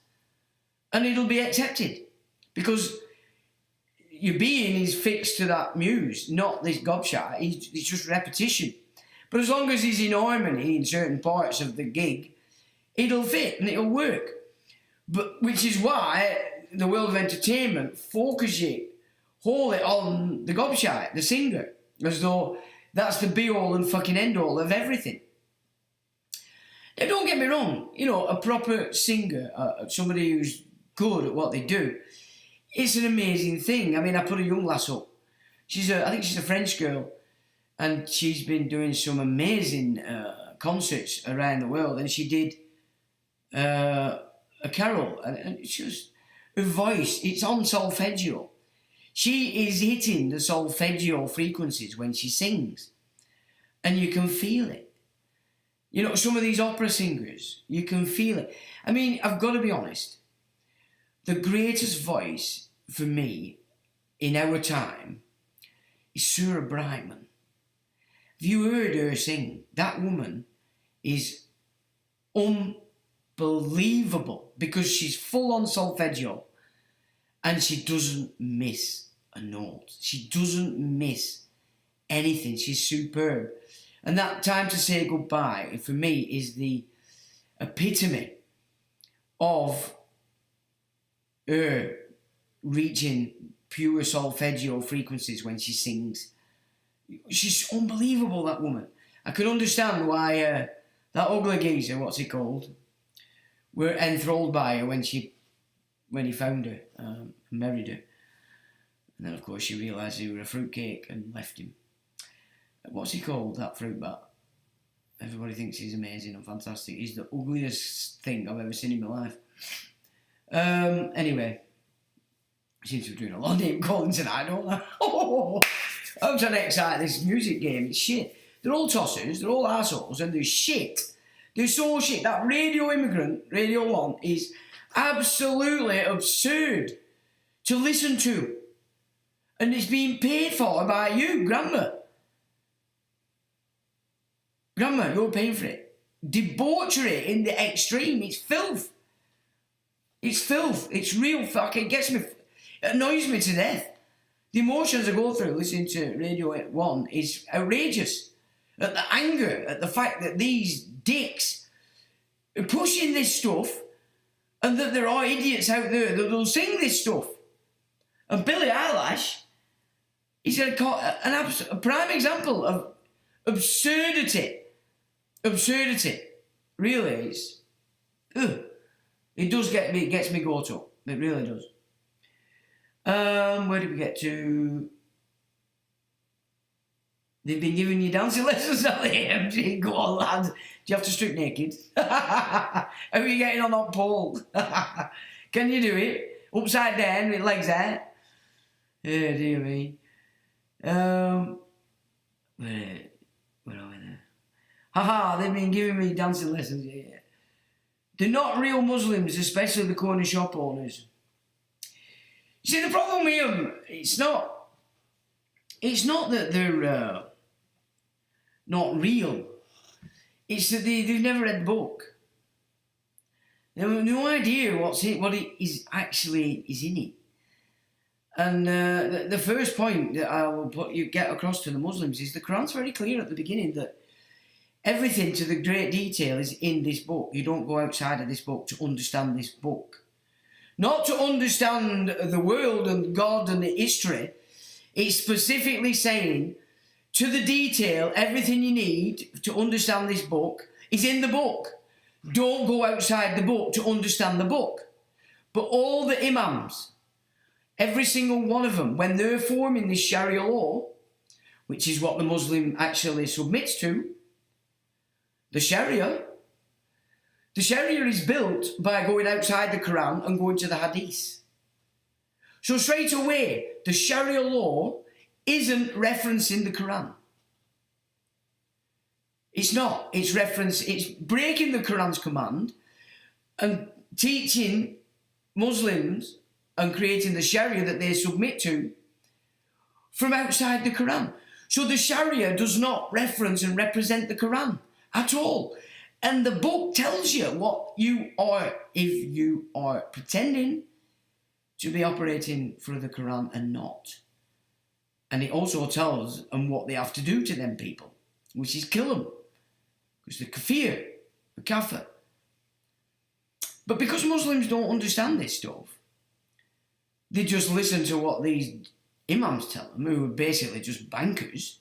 and it'll be accepted, because your being is fixed to that muse, not this gobshite. It's just repetition. But as long as he's in harmony in certain parts of the gig, it'll fit and it'll work. But which is why the world of entertainment focus it, hold it on the gobshite, the singer, as though that's the be-all and fucking end-all of everything. Now, don't get me wrong, you know, a proper singer, somebody who's good at what they do, it's an amazing thing. I mean, I put a young lass up I think she's a French girl, and she's been doing some amazing concerts around the world. And she did a carol, and it's just her voice. It's on solfeggio. She is hitting the solfeggio frequencies when she sings, and you can feel it. You know, some of these opera singers, you can feel it. I mean, I've got to be honest. The greatest voice for me in our time is Sarah Brightman. Have you heard her sing? That woman is unbelievable because she's full on solfeggio and she doesn't miss a note. She doesn't miss anything. She's superb. And that Time to Say Goodbye, for me, is the epitome of her reaching pure solfeggio frequencies when she sings. She's unbelievable, that woman. I can understand why that ugly geezer, what's he called, were enthralled by her when he found her and married her. And then, of course, she realised he was a fruitcake and left him. What's he called, that fruit bat? Everybody thinks he's amazing and fantastic. He's the ugliest thing I've ever seen in my life. Anyway, I seem to be doing a lot of name calling tonight, don't I? I'm trying to excite this music game. It's shit. They're all tossers, they're all assholes, and they're shit. They're so shit. That Radio Immigrant, Radio 1, is absolutely absurd to listen to. And it's being paid for by you, Grandma. Grandma, you're paying for it. Debauchery in the extreme. It's filth. It's filth. It's real fuck. It annoys me to death. The emotions I go through listening to Radio 1 is outrageous. At the anger, at the fact that these dicks are pushing this stuff and that there are idiots out there that will sing this stuff. And Billie Eilish is a prime example of absurdity. Absurdity. Really is. It does gets me goat up. It really does. Where did we get to? They've been giving you dancing lessons at the AMG. Go on, lad. Do you have to strip naked? How are you getting on that pole? Can you do it? Upside down with legs out? Oh, dear me. Where are we there? Haha, they've been giving me dancing lessons. Yeah. They're not real Muslims, especially the corner shop owners. You see, the problem with them, it's not that they're not real. It's that they've never read the book. They have no idea what it is actually is in it. And the first point that I will get across to the Muslims is the Quran's very clear at the beginning that everything to the great detail is in this book. You don't go outside of this book to understand this book. Not to understand the world and God and the history. It's specifically saying, to the detail, everything you need to understand this book is in the book. Don't go outside the book to understand the book. But all the imams, every single one of them, when they're forming this Sharia law, which is what the Muslim actually submits to, the Sharia is built by going outside the Quran and going to the Hadith. So straight away, the Sharia law isn't referencing the Quran. It's not. It's breaking the Quran's command and teaching Muslims and creating the Sharia that they submit to from outside the Quran. So the Sharia does not reference and represent the Quran at all. And the book tells you what you are if you are pretending to be operating for the Quran and not. And it also tells them what they have to do to them people, which is kill them. Because they're kafir, the kafir. But because Muslims don't understand this stuff, they just listen to what these imams tell them, who are basically just bankers.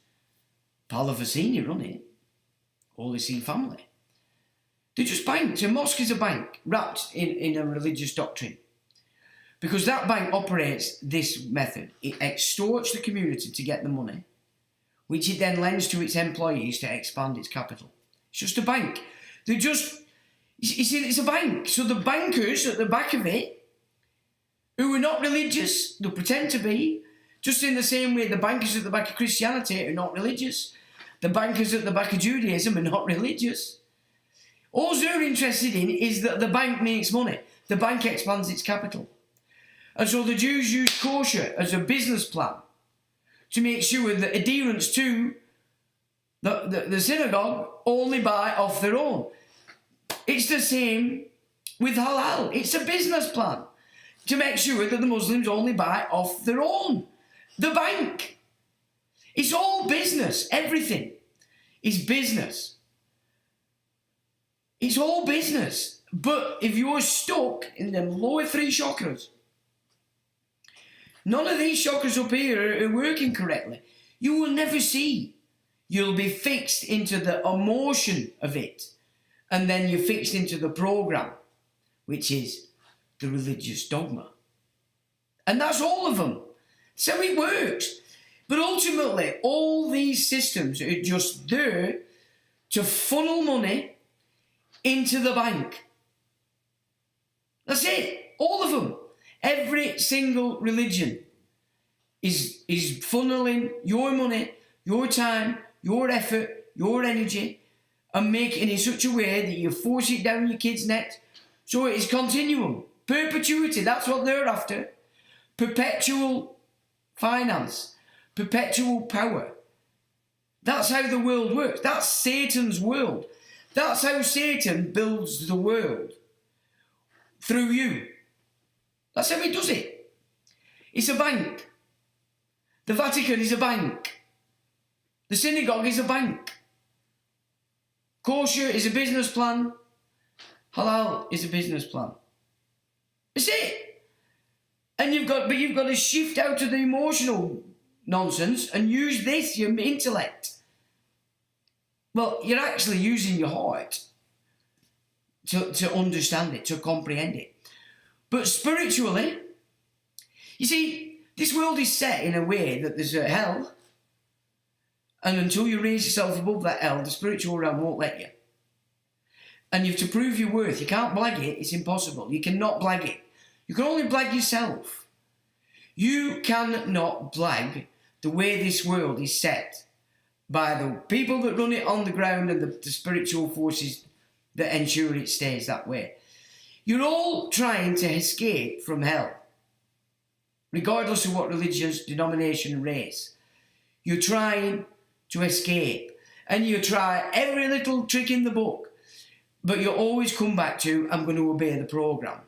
Palavasini run it. Holy See family. They just bank. A mosque is a bank, wrapped in a religious doctrine. Because that bank operates this method. It extorts the community to get the money, which it then lends to its employees to expand its capital. It's just a bank. You see, it's a bank. So the bankers at the back of it, who are not religious, they'll pretend to be, just in the same way the bankers at the back of Christianity are not religious. The bankers at the back of Judaism are not religious. All they're interested in is that the bank makes money. The bank expands its capital. And so the Jews use kosher as a business plan to make sure that adherents to the synagogue only buy off their own. It's the same with halal. It's a business plan to make sure that the Muslims only buy off their own. The bank. It's all business. Everything is business. It's all business. But if you're stuck in them lower three chakras, none of these chakras up here are working correctly. You will never see. You'll be fixed into the emotion of it. And then you're fixed into the program, which is the religious dogma. And that's all of them. That's how it works. But ultimately, all these systems are just there to funnel money into the bank. That's it. All of them. Every single religion is funneling your money, your time, your effort, your energy, and making it in such a way that you force it down your kids' necks. So it is continuum. Perpetuity, that's what they're after. Perpetual finance. Perpetual power. That's how the world works. That's Satan's world. That's how Satan builds the world. Through you. That's how he does it. It's a bank. The Vatican is a bank. The synagogue is a bank. Kosher is a business plan. Halal is a business plan. That's it. And you've got to shift out of the emotional nonsense and use this, your intellect. Well, you're actually using your heart to understand it, to comprehend it. But spiritually, you see, this world is set in a way that there's a hell, and until you raise yourself above that hell, the spiritual realm won't let you. And you have to prove your worth. You can't blag it. It's impossible. You cannot blag it. You can only blag yourself. You cannot blag the way this world is set by the people that run it on the ground and the spiritual forces that ensure it stays that way. You're all trying to escape from hell, regardless of what religious denomination and race. You're trying to escape, and you try every little trick in the book, but you always come back to, I'm going to obey the program.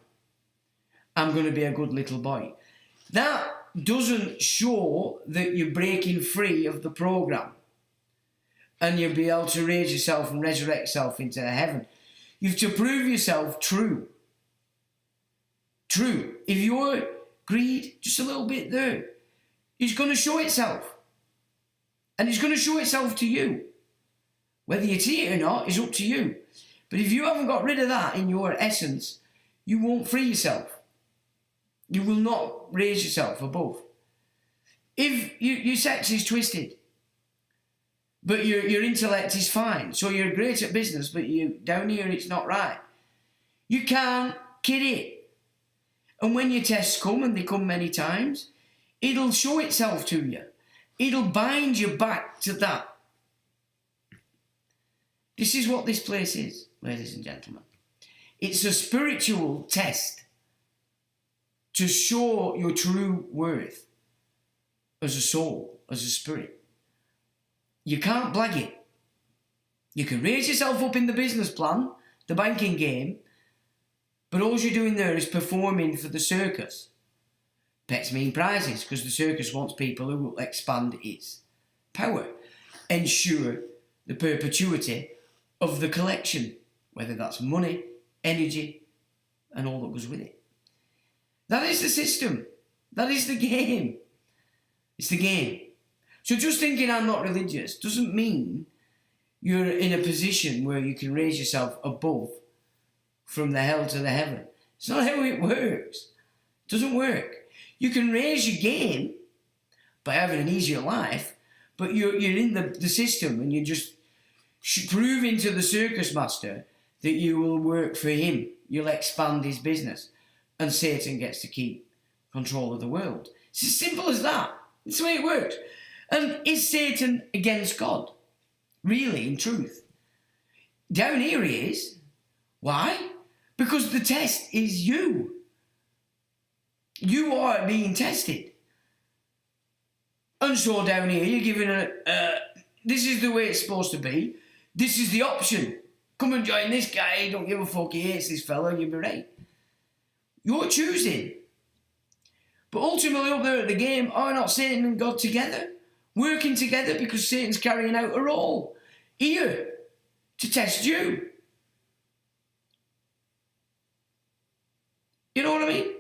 I'm going to be a good little boy. That doesn't show that you're breaking free of the program and you'll be able to raise yourself and resurrect yourself into heaven. You have to prove yourself true. True. If you're greed, just a little bit there, it's going to show itself. And it's going to show itself to you. Whether you see it or not is up to you. But if you haven't got rid of that in your essence, you won't free yourself. You will not raise yourself above. If your sex is twisted, but your intellect is fine, so you're great at business, but down here it's not right, you can't kid it. And when your tests come, and they come many times, it'll show itself to you. It'll bind you back to that. This is what this place is, ladies and gentlemen. It's a spiritual test to show your true worth as a soul, as a spirit. You can't blag it. You can raise yourself up in the business plan, the banking game, but all you're doing there is performing for the circus. Pets mean prizes, because the circus wants people who will expand its power, ensure the perpetuity of the collection, whether that's money, energy, and all that goes with it. That is the system. That is the game. It's the game. So just thinking I'm not religious doesn't mean you're in a position where you can raise yourself above from the hell to the heaven. It's not how it works. Doesn't work. You can raise your game by having an easier life, but you're in the system, and you just proving to the circus master that you will work for him. You'll expand his business, and Satan gets to keep control of the world. It's as simple as that. That's the way it works. And is Satan against God? Really, in truth? Down here he is. Why? Because the test is you. You are being tested. And so down here you're given this is the way it's supposed to be. This is the option. Come and join this guy. Don't give a fuck. He hates this fella. You'll be right. You're choosing. But ultimately up there at the game, are not Satan and God together? Working together, because Satan's carrying out a role here to test you. You know what I mean?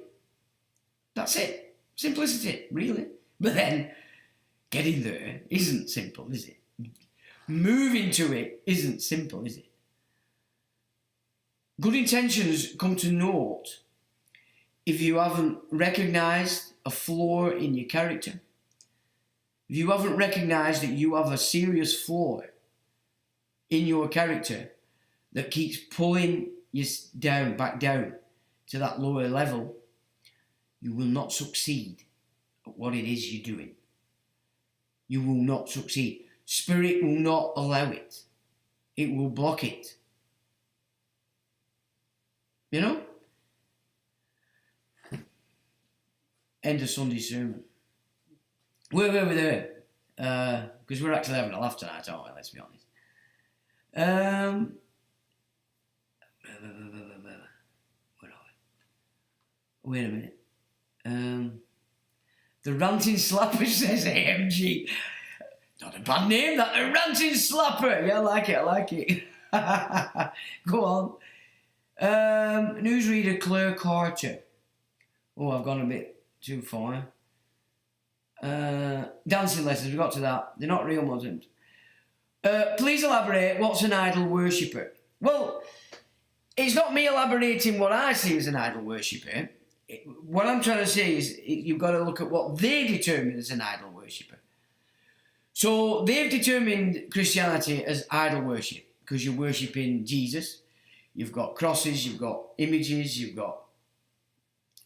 That's it. Simplicity, really. But then, getting there isn't simple, is it? Moving to it isn't simple, is it? Good intentions come to naught if you haven't recognised a flaw in your character. If you haven't recognised that you have a serious flaw in your character that keeps pulling you back down to that lower level, you will not succeed at what it is you're doing. You will not succeed. Spirit will not allow it. It will block it. You know? End of Sunday sermon. Where were we there? Because we're actually having a laugh tonight, aren't we? Let's be honest. Where are we? Wait a minute. The Ranting Slapper says AMG. Not a bad name, that. The Ranting Slapper. Yeah, I like it. Go on. Newsreader Claire Carter. Oh, I've gone a bit too far. Dancing lessons, we got to that. They're not real Muslims. Please elaborate, what's an idol worshipper? Well, it's not me elaborating what I see as an idol worshipper. What I'm trying to say is you've got to look at what they determine as an idol worshipper. So they've determined Christianity as idol worship because you're worshipping Jesus. You've got crosses, you've got images, you've got...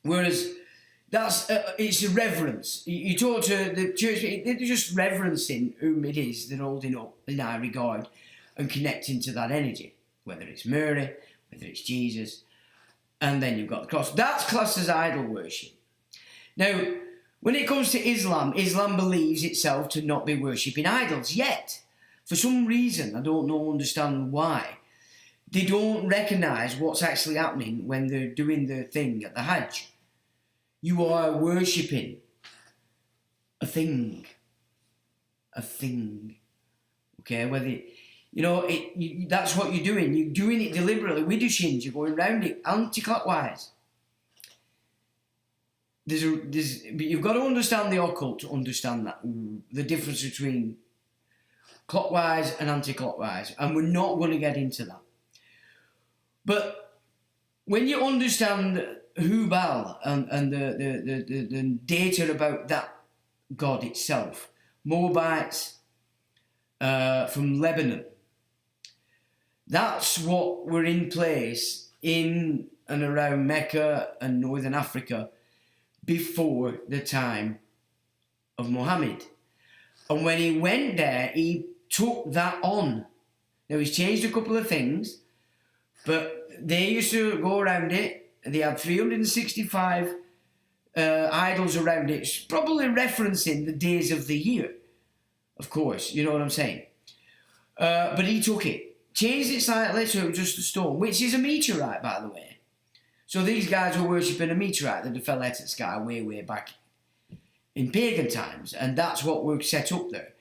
Whereas that's it's a reverence. You talk to the church, they're just reverencing whom it is they're holding up in high regard and connecting to that energy, whether it's Mary, whether it's Jesus, and then you've got the cross. That's classed as idol worship. Now, when it comes to Islam, Islam believes itself to not be worshipping idols, yet, for some reason, I don't understand why, they don't recognise what's actually happening when they're doing their thing at the Hajj. You are worshipping a thing. A thing. Okay, whether, you know, that's what you're doing. You're doing it deliberately with your shins. You're going round it anti-clockwise. But you've got to understand the occult to understand that. The difference between clockwise and anti-clockwise. And we're not going to get into that. But when you understand Hubal and the data about that god itself, Moabites from Lebanon, that's what were in place in and around Mecca and Northern Africa before the time of Muhammad. And when he went there, he took that on. Now, he's changed a couple of things, but they used to go around it. They had 365 idols around it, probably referencing the days of the year, of course, you know what I'm saying. But he took it, changed it slightly so it was just a stone, which is a meteorite, by the way. So these guys were worshipping a meteorite that fell out of the sky way back in pagan times, and that's what we're set up there.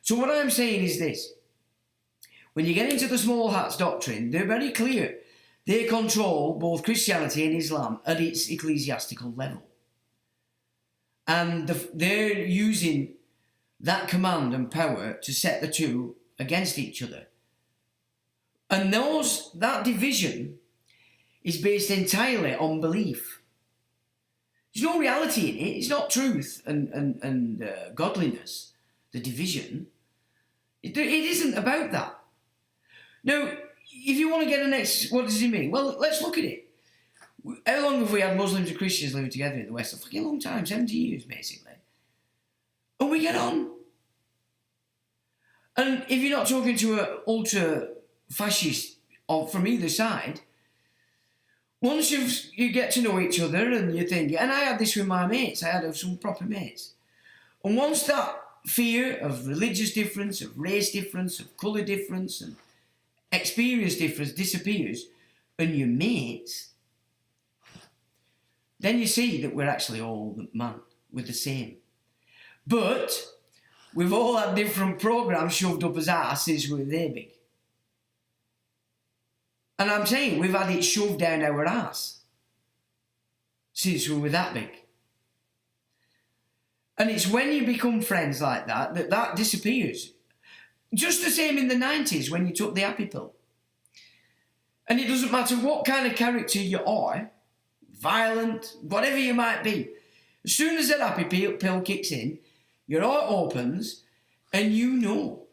So what I'm saying is this. When you get into the small hats doctrine, they're very clear. They control both Christianity and Islam at its ecclesiastical level. And they're using that command and power to set the two against each other. And that division is based entirely on belief. There's no reality in it. It's not truth and godliness, the division. It isn't about that. Now, if you want to get an what does it mean? Well, let's look at it. How long have we had Muslims and Christians living together in the West? A fucking long time, 70 years basically. And we get on. And if you're not talking to an ultra-fascist from either side, once you get to know each other and you think, and I had this with my mates, I had some proper mates. And once that fear of religious difference, of race difference, of colour difference, and experience difference disappears, and you're mates, then you see that we're actually all man, we're the same. But we've all had different programmes shoved up as arse since we were there big. And I'm saying we've had it shoved down our arse since we were that big. And it's when you become friends like that that disappears. Just the same in the 90s when you took the happy pill. And it doesn't matter what kind of character you are, violent, whatever you might be. As soon as that happy pill kicks in, your heart opens and you know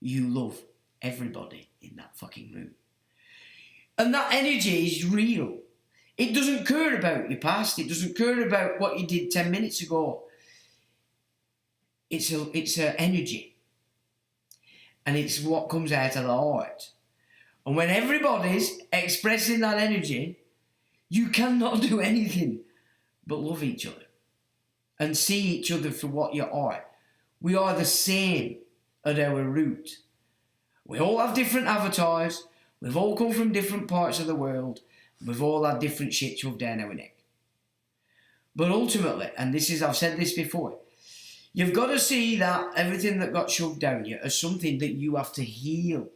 you love everybody in that fucking room. And that energy is real. It doesn't care about your past. It doesn't care about what you did 10 minutes ago. It's an energy. And it's what comes out of the heart. And when everybody's expressing that energy, you cannot do anything but love each other and see each other for what you are. We are the same at our root. We all have different avatars. We've all come from different parts of the world. We've all had different shit shoved down our neck. But ultimately, and I've said this before, you've got to see that everything that got shoved down you as something that you have to heal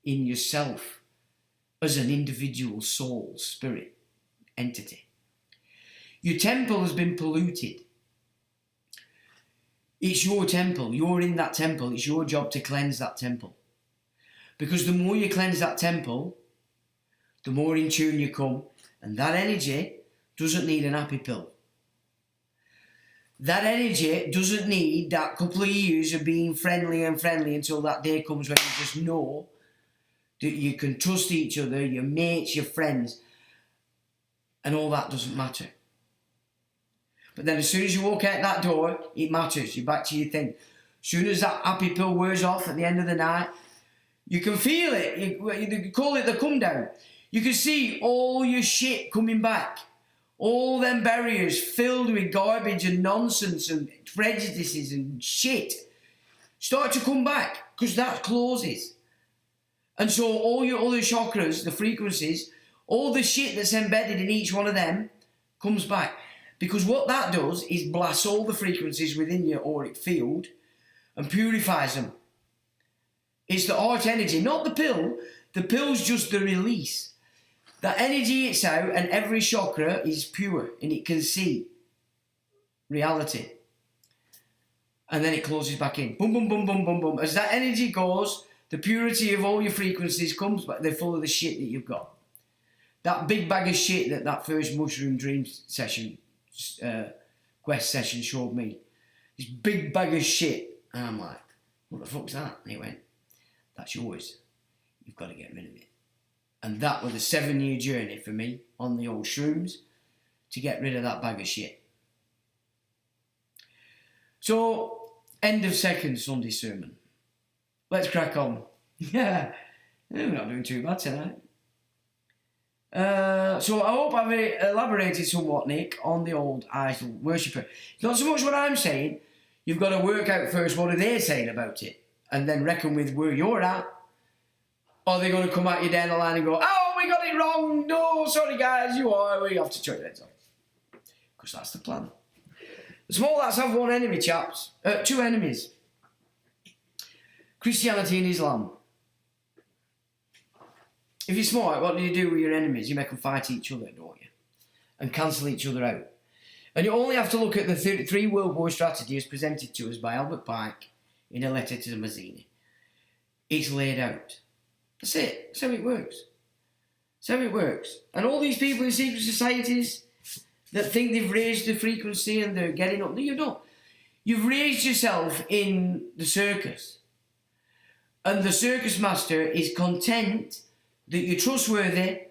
in yourself as an individual soul, spirit, entity. Your temple has been polluted. It's your temple. You're in that temple. It's your job to cleanse that temple. Because the more you cleanse that temple, the more in tune you come. And that energy doesn't need an happy pill. That energy doesn't need that couple of years of being friendly until that day comes when you just know that you can trust each other, your mates, your friends, and all that doesn't matter. But then as soon as you walk out that door, it matters. You're back to your thing. As soon as that happy pill wears off at the end of the night, you can feel it. You call it the come down. You can see all your shit coming back. All them barriers filled with garbage and nonsense and prejudices and shit start to come back because that closes. And so all your other chakras, the frequencies, all the shit that's embedded in each one of them comes back. Because what that does is blasts all the frequencies within your auric field and purifies them. It's the heart energy, not the pill. The pill's just the release. That energy it's out and every chakra is pure and it can see reality. And then it closes back in. Boom, boom, boom, boom, boom, boom. As that energy goes, the purity of all your frequencies comes back. They're full of the shit that you've got. That big bag of shit that first mushroom dream session, quest session showed me. This big bag of shit. And I'm like, what the fuck's that? And he went, that's yours. You've got to get rid of it. And that was a 7-year journey for me on the old shrooms to get rid of that bag of shit. So, end of second Sunday sermon. Let's crack on. Yeah, we're not doing too bad tonight. So I hope I've elaborated somewhat, Nick, on the old idol worshipper. It's not so much what I'm saying. You've got to work out first what are they saying about it, and then reckon with where you're at. Or they're going to come at you down the line and go, oh, we got it wrong. No, sorry guys, we have to chop your heads off. Because that's the plan. The small lads have one enemy, chaps. 2 enemies. Christianity and Islam. If you're smart, what do you do with your enemies? You make them fight each other, don't you? And cancel each other out. And you only have to look at the 3 World War strategies presented to us by Albert Pike in a letter to Mazzini. It's laid out. That's it. That's how it works. That's how it works. And all these people in secret societies, that think they've raised the frequency and they're getting up. No, you don't. You've raised yourself in the circus. And the circus master is content that you're trustworthy,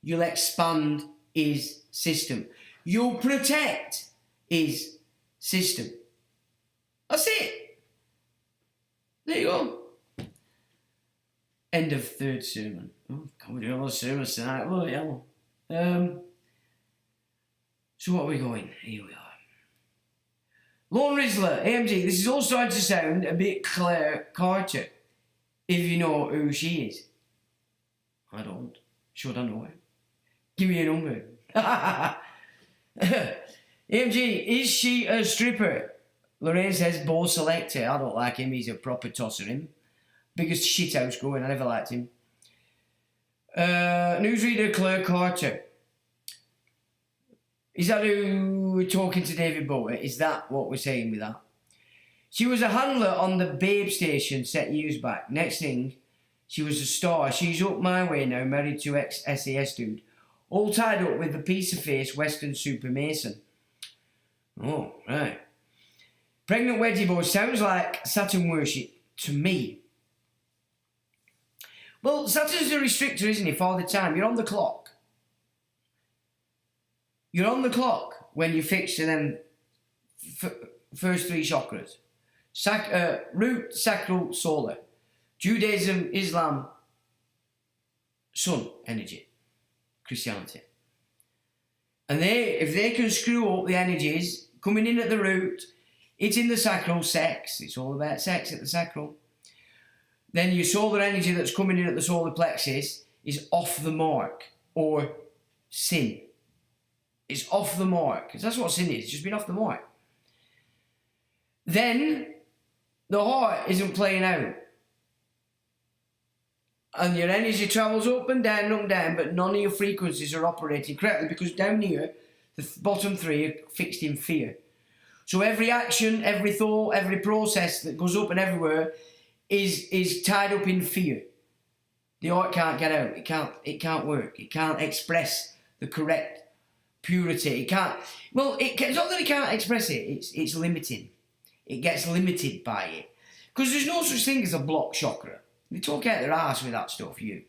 you'll expand his system. You'll protect his system. That's it. There you go. End of third sermon. Oh, God, we're doing all the sermons tonight. Oh, hell. So what are we going? Here we are. Lone Rizzler, AMG, this is all starting to sound a bit Claire Carter, if you know who she is. I don't. Should I know her? Give me a number. AMG, is she a stripper? Lorraine says, ball selector. I don't like him, he's a proper tosser him. Biggest shithouse going, I never liked him. Newsreader Claire Carter. Is that who we're talking to David Bowie? Is that what we're saying with that? She was a handler on the Babe station set years back. Next thing, she was a star. She's up my way now, married to ex-SAS dude. All tied up with the piece of face Western Super Mason. Oh, right. Pregnant Wedgie Boy sounds like Saturn worship to me. Well, Saturn's a restrictor, isn't he, for the time? You're on the clock. You're on the clock when you fix to them first three chakras. Root, sacral, solar. Judaism, Islam, sun, energy. Christianity. And if they can screw up the energies, coming in at the root, hitting the sacral, sex. It's all about sex at the sacral. Then your solar energy that's coming in at the solar plexus is off the mark, or sin. It's off the mark. Because that's what sin is, it's just been off the mark. Then the heart isn't playing out. And your energy travels up and down, but none of your frequencies are operating correctly because down here, the bottom three are fixed in fear. So every action, every thought, every process that goes up and everywhere is tied up in fear. The heart can't get out. It can't work. It can't express the correct purity. It can't. Well, it's not that it can't express it. It's limiting. It gets limited by it because there's no such thing as a block chakra. They talk out their arse with that stuff. You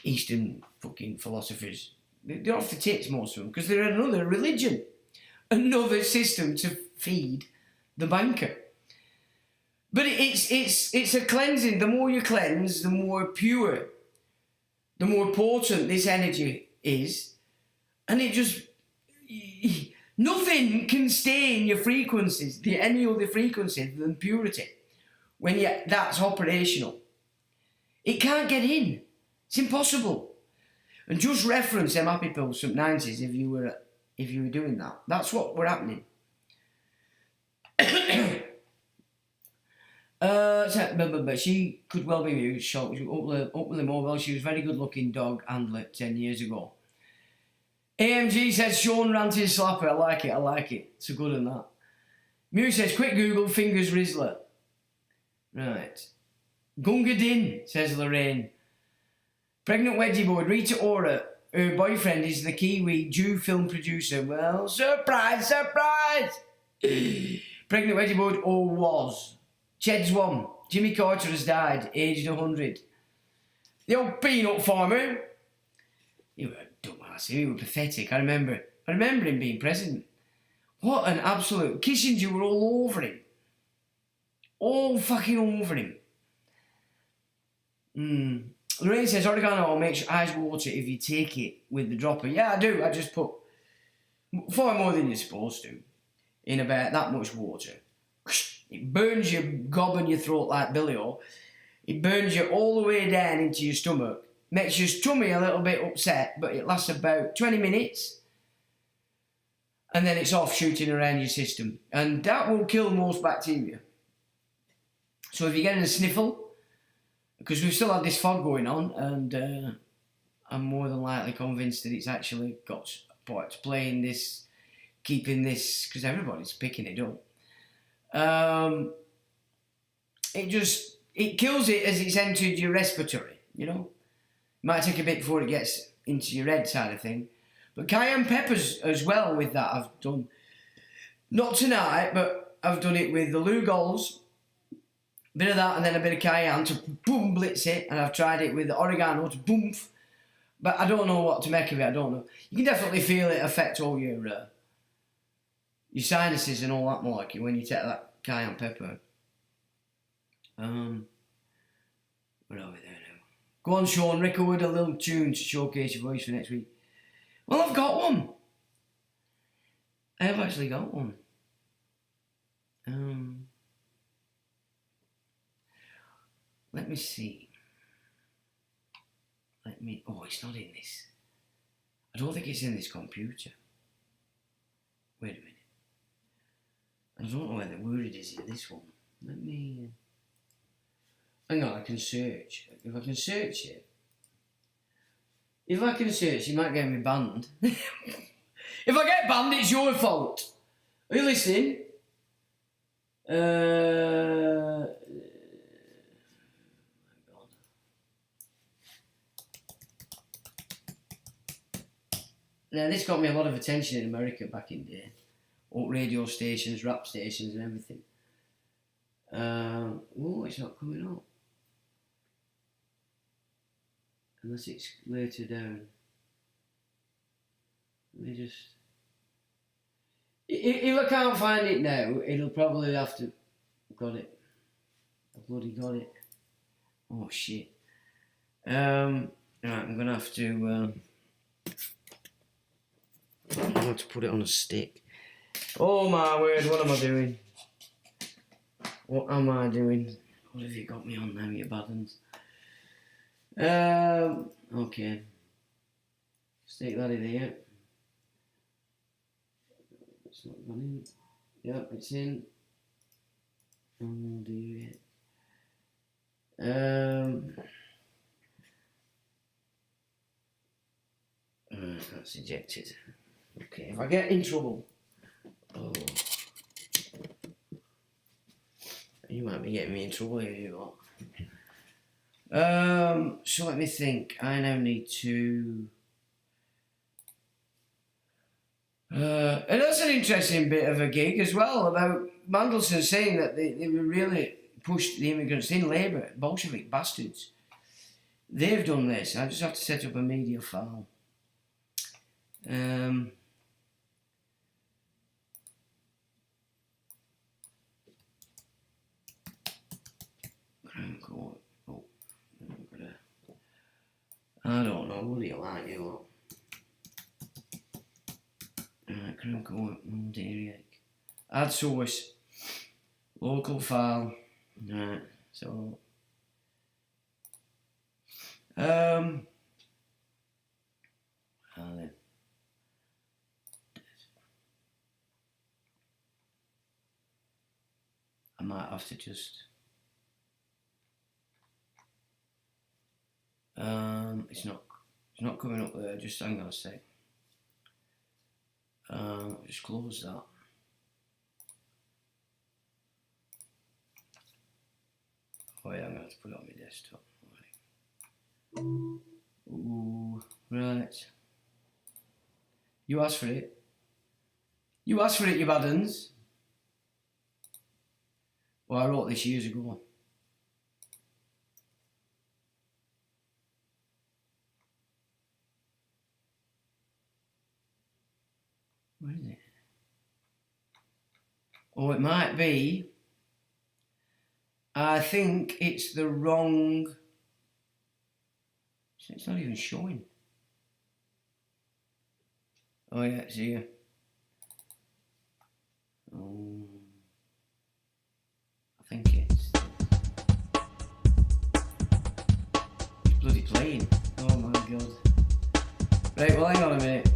Eastern fucking philosophers. They're off the tits, most of them, because they're another religion, another system to feed the banker. But it's a cleansing. The more you cleanse, the more pure, the more potent this energy is. And it just... Nothing can stain your frequencies, any other frequency than purity, when that's operational. It can't get in. It's impossible. And just reference them happy pills from 90s if you were doing that. That's what were happening. But she could well be used. She was up with the mobile. She was a very good looking dog handler 10 years ago. AMG says Sean ranting slapper. I like it. It's a good one, that. Mew says quick Google fingers Rizzler. Right. Gunga Din, says Lorraine. Pregnant wedgie board, Rita Ora. Her boyfriend is the Kiwi Jew film producer. Well, surprise, surprise! Pregnant wedgie board, or was. Ched's one. Jimmy Carter has died, aged 100. The old peanut farmer. He was a dumbass, he was pathetic. I remember him being president. What an absolute... Kissinger were all over him. All fucking over him. Lorraine says oregano makes your eyes water if you take it with the dropper. Yeah, I do. I just put far more than you're supposed to in about that much water. It burns your gob in your throat like Billy O. It burns you all the way down into your stomach. Makes your tummy a little bit upset, but it lasts about 20 minutes. And then it's off shooting around your system. And that will kill most bacteria. So if you're getting a sniffle, because we've still had this fog going on, and I'm more than likely convinced that it's actually got a part to play in this, keeping this, because everybody's picking it up. It kills it as it's entered your respiratory, you know. Might take a bit before it gets into your head side of thing. But cayenne peppers as well with that I've done. Not tonight, but I've done it with the Lugol's. A bit of that and then a bit of cayenne to boom blitz it. And I've tried it with the oregano to boomf. But I don't know what to make of it, I don't know. You can definitely feel it affect all your sinuses and all that malarkey when you take that cayenne pepper. Where are we there now? Go on, Sean, record a little tune to showcase your voice for next week. Well, I've got one. I have actually got one. Let me see. Oh, it's not in this. I don't think it's in this computer. Wait a minute. I don't know where the word is in this one. Let me... hang on, I can search. If I can search it... If I can search, you might get me banned. If I get banned, it's your fault. Are you listening? Now, this got me a lot of attention in America back in the day. All radio stations, rap stations and everything. Oh, it's not coming up. Unless it's later down. Let me just... If I can't find it now, it'll probably have to... Got it. I've bloody got it. Oh, shit. Right, I'm going to have to... I'm going to have to put it on a stick. Oh my word, what am I doing? What am I doing? What have you got me on now, you bad uns? Okay. Stick that in here. It's not gone in. Yep, it's in. Oh dear. That's ejected. Okay, if I get in trouble, oh, you might be getting me in trouble here, you lot. So let me think. I now need to. And that's an interesting bit of a gig as well about Mandelson saying that they really pushed the immigrants in Labour, Bolshevik bastards. They've done this. I just have to set up a media file. I don't know, what do you like, you lot? Right, Crown Court, dairy egg. Add source. Local file. Right, so... then. I might have to just... it's not coming up there, just hang on a sec. Just close that. Oh yeah, I'm going to have to put it on my desktop. Right. Ooh, right. You asked for it. You asked for it, you bad uns. Well, I wrote this years ago. Where is it? Oh, it might be. I think it's the wrong... It's not even showing. Oh yeah, it's here. Oh, I think it's bloody playing. Oh my god. Right, well hang on a minute.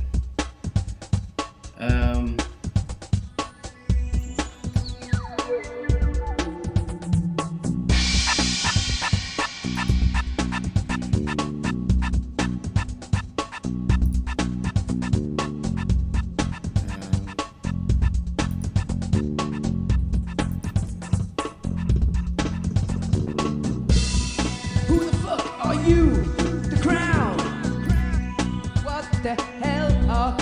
Who the fuck are you? The Crown. What the hell are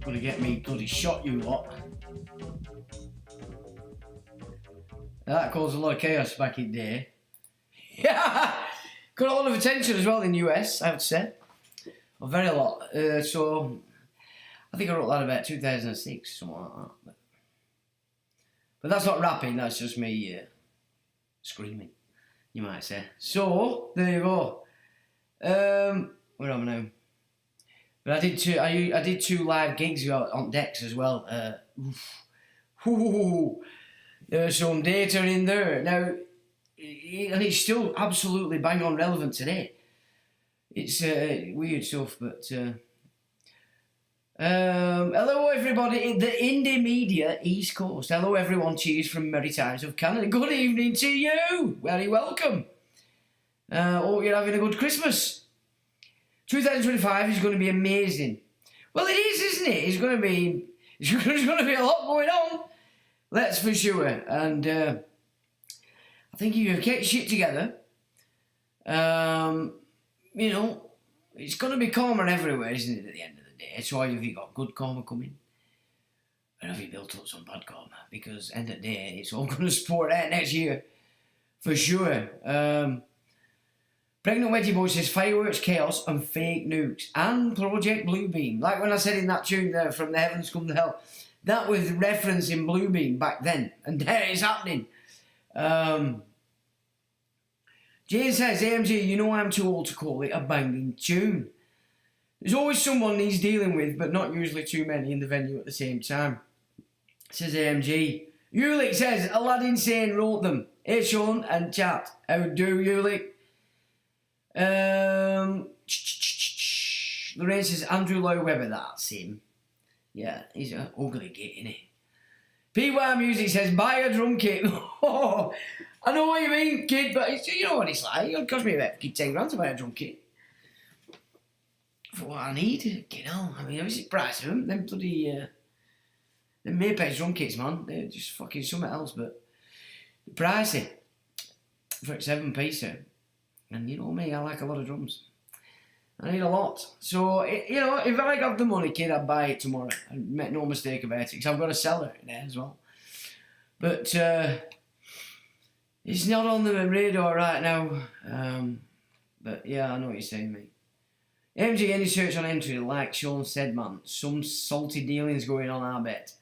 Gonna get me bloody shot, you lot. That caused a lot of chaos back in there. Yeah, got a lot of attention as well in the US, I would say. A very lot. So I think I wrote that about 2006, something like that. But that's not rapping, that's just me screaming, you might say. So there you go. Where am I now? But I did two live gigs on decks as well. Some data in there now, and it's still absolutely bang on relevant today. It's weird stuff, but Hello everybody in the indie media East Coast. Hello everyone, cheers from Merry Times of Canada. Good evening to you. Very welcome. Hope you're having a good Christmas. 2025 is going to be amazing. Well, it is, isn't it? There's going to be a lot going on. That's for sure. And I think if you get shit together, you know, it's going to be calmer everywhere, isn't it, at the end of the day? So have you got good karma coming? Or have you built up some bad karma? Because end of the day, it's all going to support out next year. For sure. Pregnant Wedgie Boy says fireworks, chaos and fake nukes. And Project Bluebeam. Like when I said in that tune there, From the Heavens Come to Hell. That was referencing Bluebeam back then. And there it's happening. Jane says, AMG, you know I'm too old to call it a banging tune. There's always someone he's dealing with, but not usually too many in the venue at the same time. Says AMG. Ulick says, Aladdin Sane wrote them. Hey Sean and chat. How do Ulick? Lorraine says, Andrew Lloyd Webber, that's him. Yeah, he's an ugly git, isn't he? PY Music says, buy a drum kit. Oh, I know what you mean, kid, but it's, you know what it's like. It'll cost me about 10 grand to buy a drum kit. For what I need, you know. I mean, obviously the price of them. Them bloody, them Maypage drum kits, man. They're just fucking something else, but they're pricey. For a 7-piecer. And you know me, I like a lot of drums. I need a lot. So, you know, if I got the money, kid, I'd buy it tomorrow. I'd make no mistake about it, because I've got a seller there as well. But, it's not on the radar right now. But, yeah, I know what you're saying, mate. MG, any search on entry, like Sean said, man. Some salty dealings going on, I bet.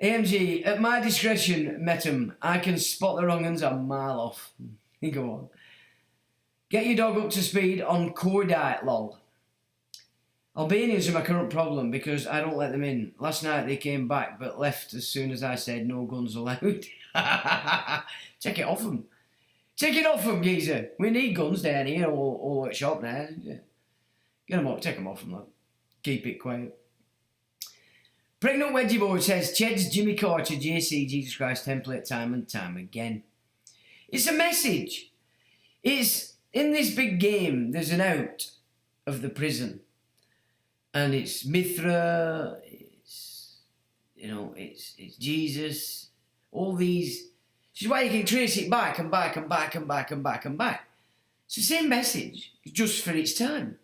AMG, at my discretion, Metum, I can spot the wrong uns a mile off. Go on. Get your dog up to speed on core diet, lol. Albanians are my current problem because I don't let them in. Last night they came back but left as soon as I said no guns allowed. Take it off them. Take it off them, geezer. We need guns down here all at shop now. Get them off, take them off them, lad. Keep it quiet. Pregnant Wedgie Boy says, Ched's Jimmy Carter, JC, Jesus Christ template time and time again. It's a message. It's, in this big game, there's an out of the prison. And it's Mithra, it's, you know, it's Jesus, all these. This is why you can trace it back and back and back and back and back and back. It's the same message, just for its time.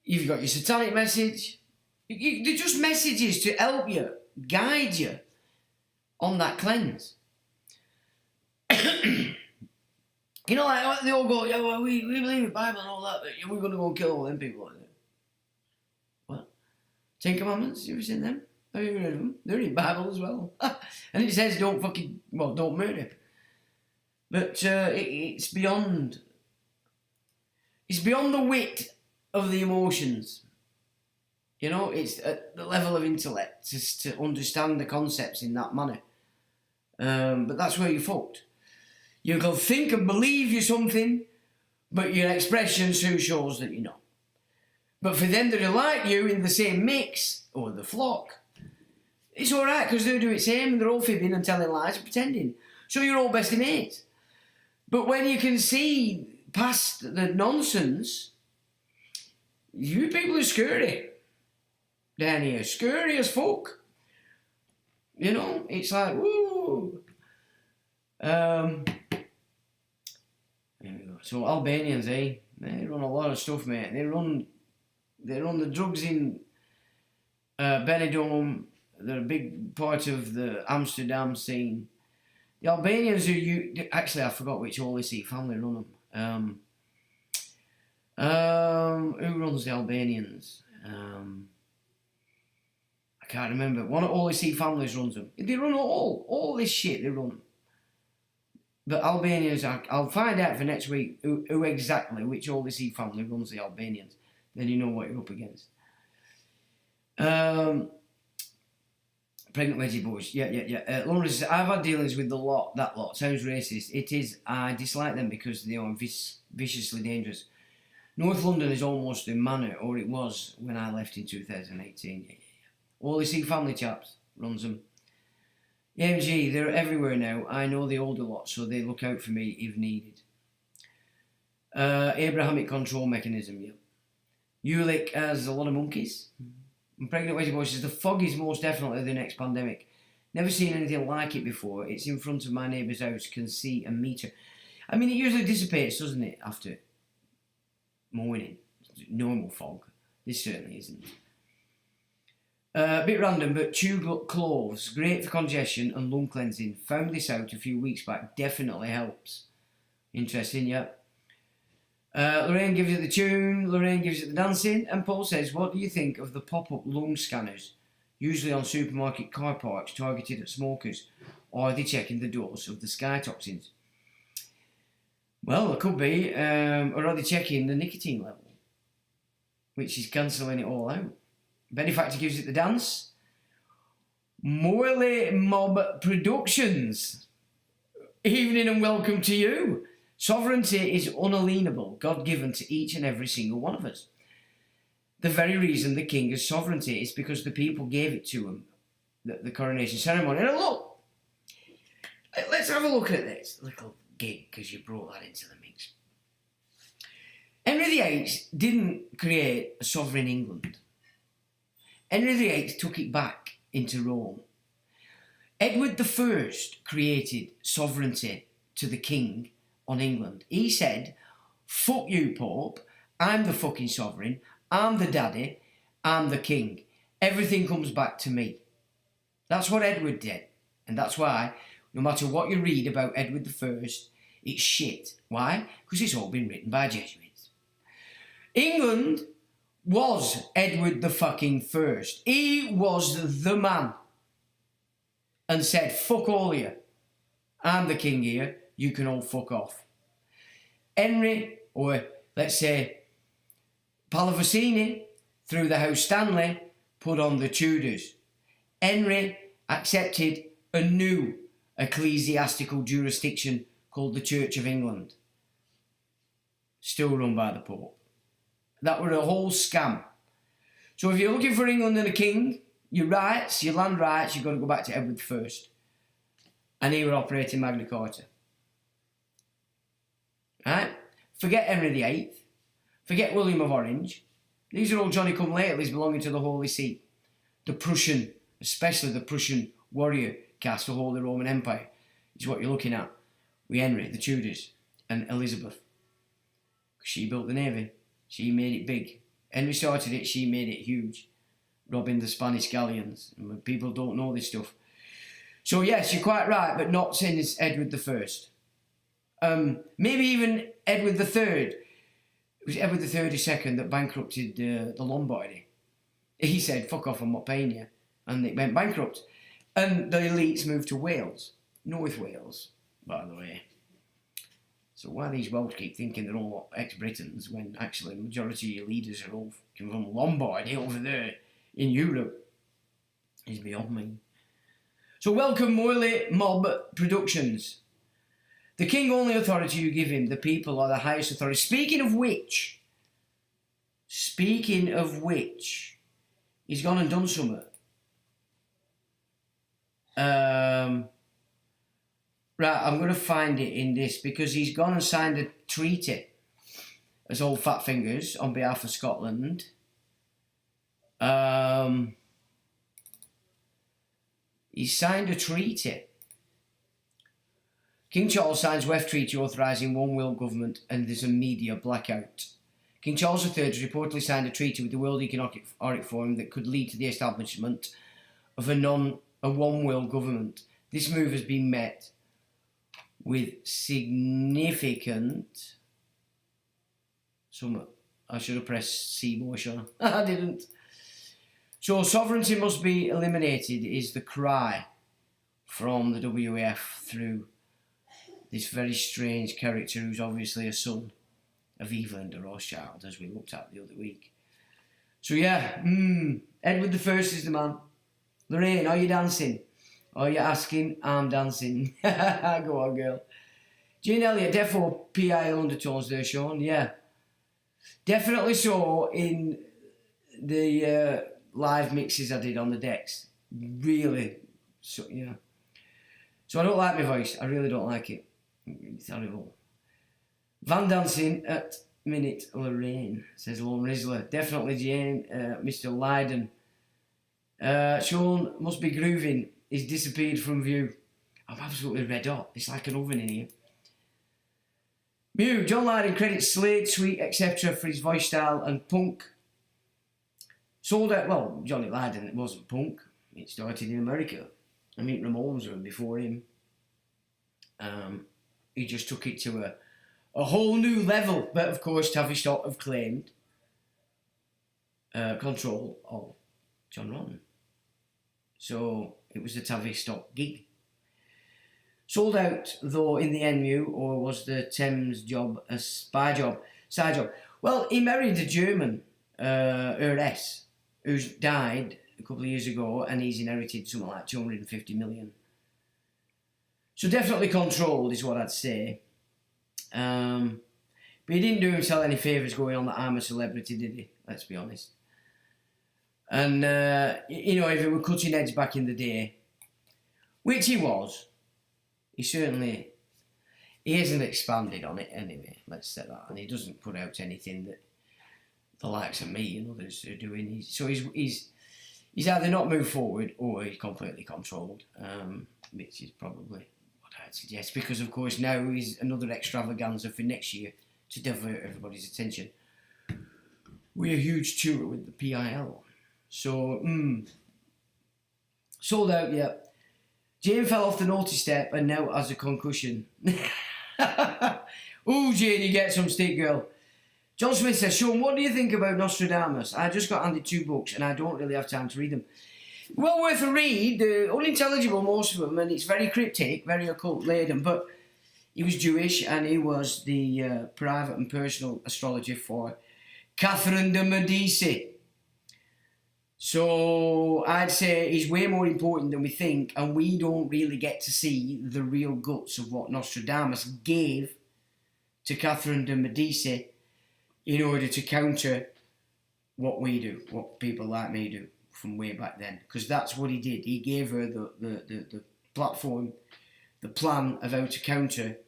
You've got your satanic message. They're just messages to help you, guide you on that cleanse. You know, like they all go, yeah, well, we believe in the Bible and all that, but we're going to go and kill all them people. What? 10 Commandments? You ever seen them? Have you heard of them? They're in the Bible as well. And it says don't murder. But it's beyond. It's beyond the wit of the emotions. You know, it's at the level of intellect just to understand the concepts in that manner. But that's where you're fucked. You can think and believe you're something, but your expression soon shows that you're not. But for them that are like you in the same mix, or the flock, it's alright because they're doing the same and they're all fibbing and telling lies and pretending. So you're all best mates. But when you can see past the nonsense, you people are scary. Down here, scary as fuck. You know, it's like, woo. There we go. So Albanians, they run a lot of stuff, mate. They run the drugs in Benidorm. They're a big part of the Amsterdam scene. The Albanians actually, I forgot which Holy See family run them. Who runs the Albanians? I can't remember. One of Holy See families runs them. They run all this shit. They run them. But Albanians, I'll find out for next week who exactly, which Holy See family runs the Albanians. Then you know what you're up against. Pregnant Wedgie Boys. Yeah. Lauren says, I've had dealings with that lot. Sounds racist. It is. I dislike them because they are viciously dangerous. North London is almost a manor, or it was when I left in 2018. All the Sea family chaps runs them. AMG, they're everywhere now. I know the older lot, so they look out for me if needed. Abrahamic control mechanism, yeah. Ulick has a lot of monkeys. And Pregnant Wedding Boy says, the fog is most definitely the next pandemic. Never seen anything like it before. It's in front of my neighbour's house, can see a metre. I mean, it usually dissipates, doesn't it, after morning. Normal fog. This certainly isn't. A bit random, but chew cloves, great for congestion and lung cleansing. Found this out a few weeks back. Definitely helps. Interesting, yeah. Lorraine gives it the tune, Lorraine gives it the dancing, and Paul says, what do you think of the pop-up lung scanners, usually on supermarket car parks targeted at smokers, or are they checking the dose of the sky toxins? Well, it could be, or are they checking the nicotine level, which is cancelling it all out? Benefactor gives it the dance. Morley Mob Productions. Evening and welcome to you. Sovereignty is unalienable, God-given to each and every single one of us. The very reason the king has sovereignty is because the people gave it to him, the coronation ceremony. And look, let's have a look at this little gig, because you brought that into the mix. Henry VIII didn't create a sovereign England. Henry VIII took it back into Rome. Edward I created sovereignty to the king on England. He said, fuck you, Pope, I'm the fucking sovereign, I'm the daddy, I'm the king. Everything comes back to me. That's what Edward did. And that's why, no matter what you read about Edward I, it's shit. Why? Because it's all been written by Jesuits. England was Edward the fucking first. He was the man. And said, fuck all of you. I'm the king here. You can all fuck off. Henry, or let's say Palavicini, through the House Stanley, put on the Tudors. Henry accepted a new ecclesiastical jurisdiction called the Church of England, still run by the Pope. That were a whole scam. So if you're looking for England and a king, your rights, your land rights, you've got to go back to Edward I. And he were operating Magna Carta. Right? Forget Henry VIII. Forget William of Orange. These are all Johnny-come-latelys belonging to the Holy See. The Prussian, especially the Prussian warrior caste, the Holy Roman Empire, is what you're looking at with Henry, the Tudors, and Elizabeth. She built the navy. She made it big. Henry started it, she made it huge. Robbing the Spanish galleons. And people don't know this stuff. So yes, you're quite right, but not since Edward I. Maybe even Edward III. It was Edward II that bankrupted the Lombardy. He said, fuck off, I'm not paying you. And it went bankrupt. And the elites moved to Wales. North Wales, by the way. So why these Welsh keep thinking they're all ex-Britons when actually the majority of your leaders are all from Lombardy over there in Europe is beyond me. So welcome Morley Mob Productions. The king only authority you give him, the people are the highest authority. Speaking of which, he's gone and done something. Right, I'm going to find it in this because he's gone and signed a treaty as old fat fingers on behalf of Scotland. He signed a treaty. King Charles signs WEF treaty authorising one world government and there's a media blackout. King Charles III has reportedly signed a treaty with the World Economic Forum that could lead to the establishment of a one world government. This move has been met with significant... I should have pressed C more, shouldn't I? I didn't. So sovereignty must be eliminated is the cry from the WEF through this very strange character who's obviously a son of Evelyn de Rothschild, as we looked at the other week. So yeah, Edward I is the man. Lorraine, are you dancing? Are you asking? I'm dancing. Go on, girl. Jane Elliott, defo PIL undertones there, Sean. Yeah. Definitely so in the live mixes I did on the decks. Really. So, yeah. So I don't like my voice. I really don't like it. It's horrible. Van dancing at minute Lorraine, says Lone Rizzler. Definitely Jane, Mr. Lydon. Sean must be grooving. He's disappeared from view. I'm absolutely red hot. It's like an oven in here. Mew, John Lydon credits Slade, Sweet, etc. for his voice style and punk. Sold out, well, Johnny Lydon, it wasn't punk. It started in America. I mean, Ramones were before him. He just took it to a whole new level. But of course, Tavistock have claimed control of John Rotten. So it was the Tavistock gig. Sold out, though, in the NU, or was the Thames job a side job? Well, he married a German heiress who's died a couple of years ago, and he's inherited something like 250 million. So definitely controlled is what I'd say. But he didn't do himself any favours going on that I'm a celebrity, did he? Let's be honest. And, you know, if it were cutting edge back in the day, which he was, he hasn't expanded on it anyway, let's say that. And he doesn't put out anything that the likes of me and others are doing. So he's either not moved forward or he's completely controlled, which is probably what I'd suggest. Because, of course, now he's another extravaganza for next year to divert everybody's attention. We're a huge tour with the PIL. So, sold out, yeah. Jane fell off the naughty step and now has a concussion. Ooh, Jane, you get some stick, girl. John Smith says, Sean, what do you think about Nostradamus? I just got handed 2 books and I don't really have time to read them. Well worth a read. Unintelligible, most of them, and it's very cryptic, very occult-laden, but he was Jewish and he was the private and personal astrologer for Catherine de Medici. So I'd say he's way more important than we think, and we don't really get to see the real guts of what Nostradamus gave to Catherine de Medici in order to counter what we do, what people like me do from way back then. Because that's what he did. He gave her the platform, the plan of how to counter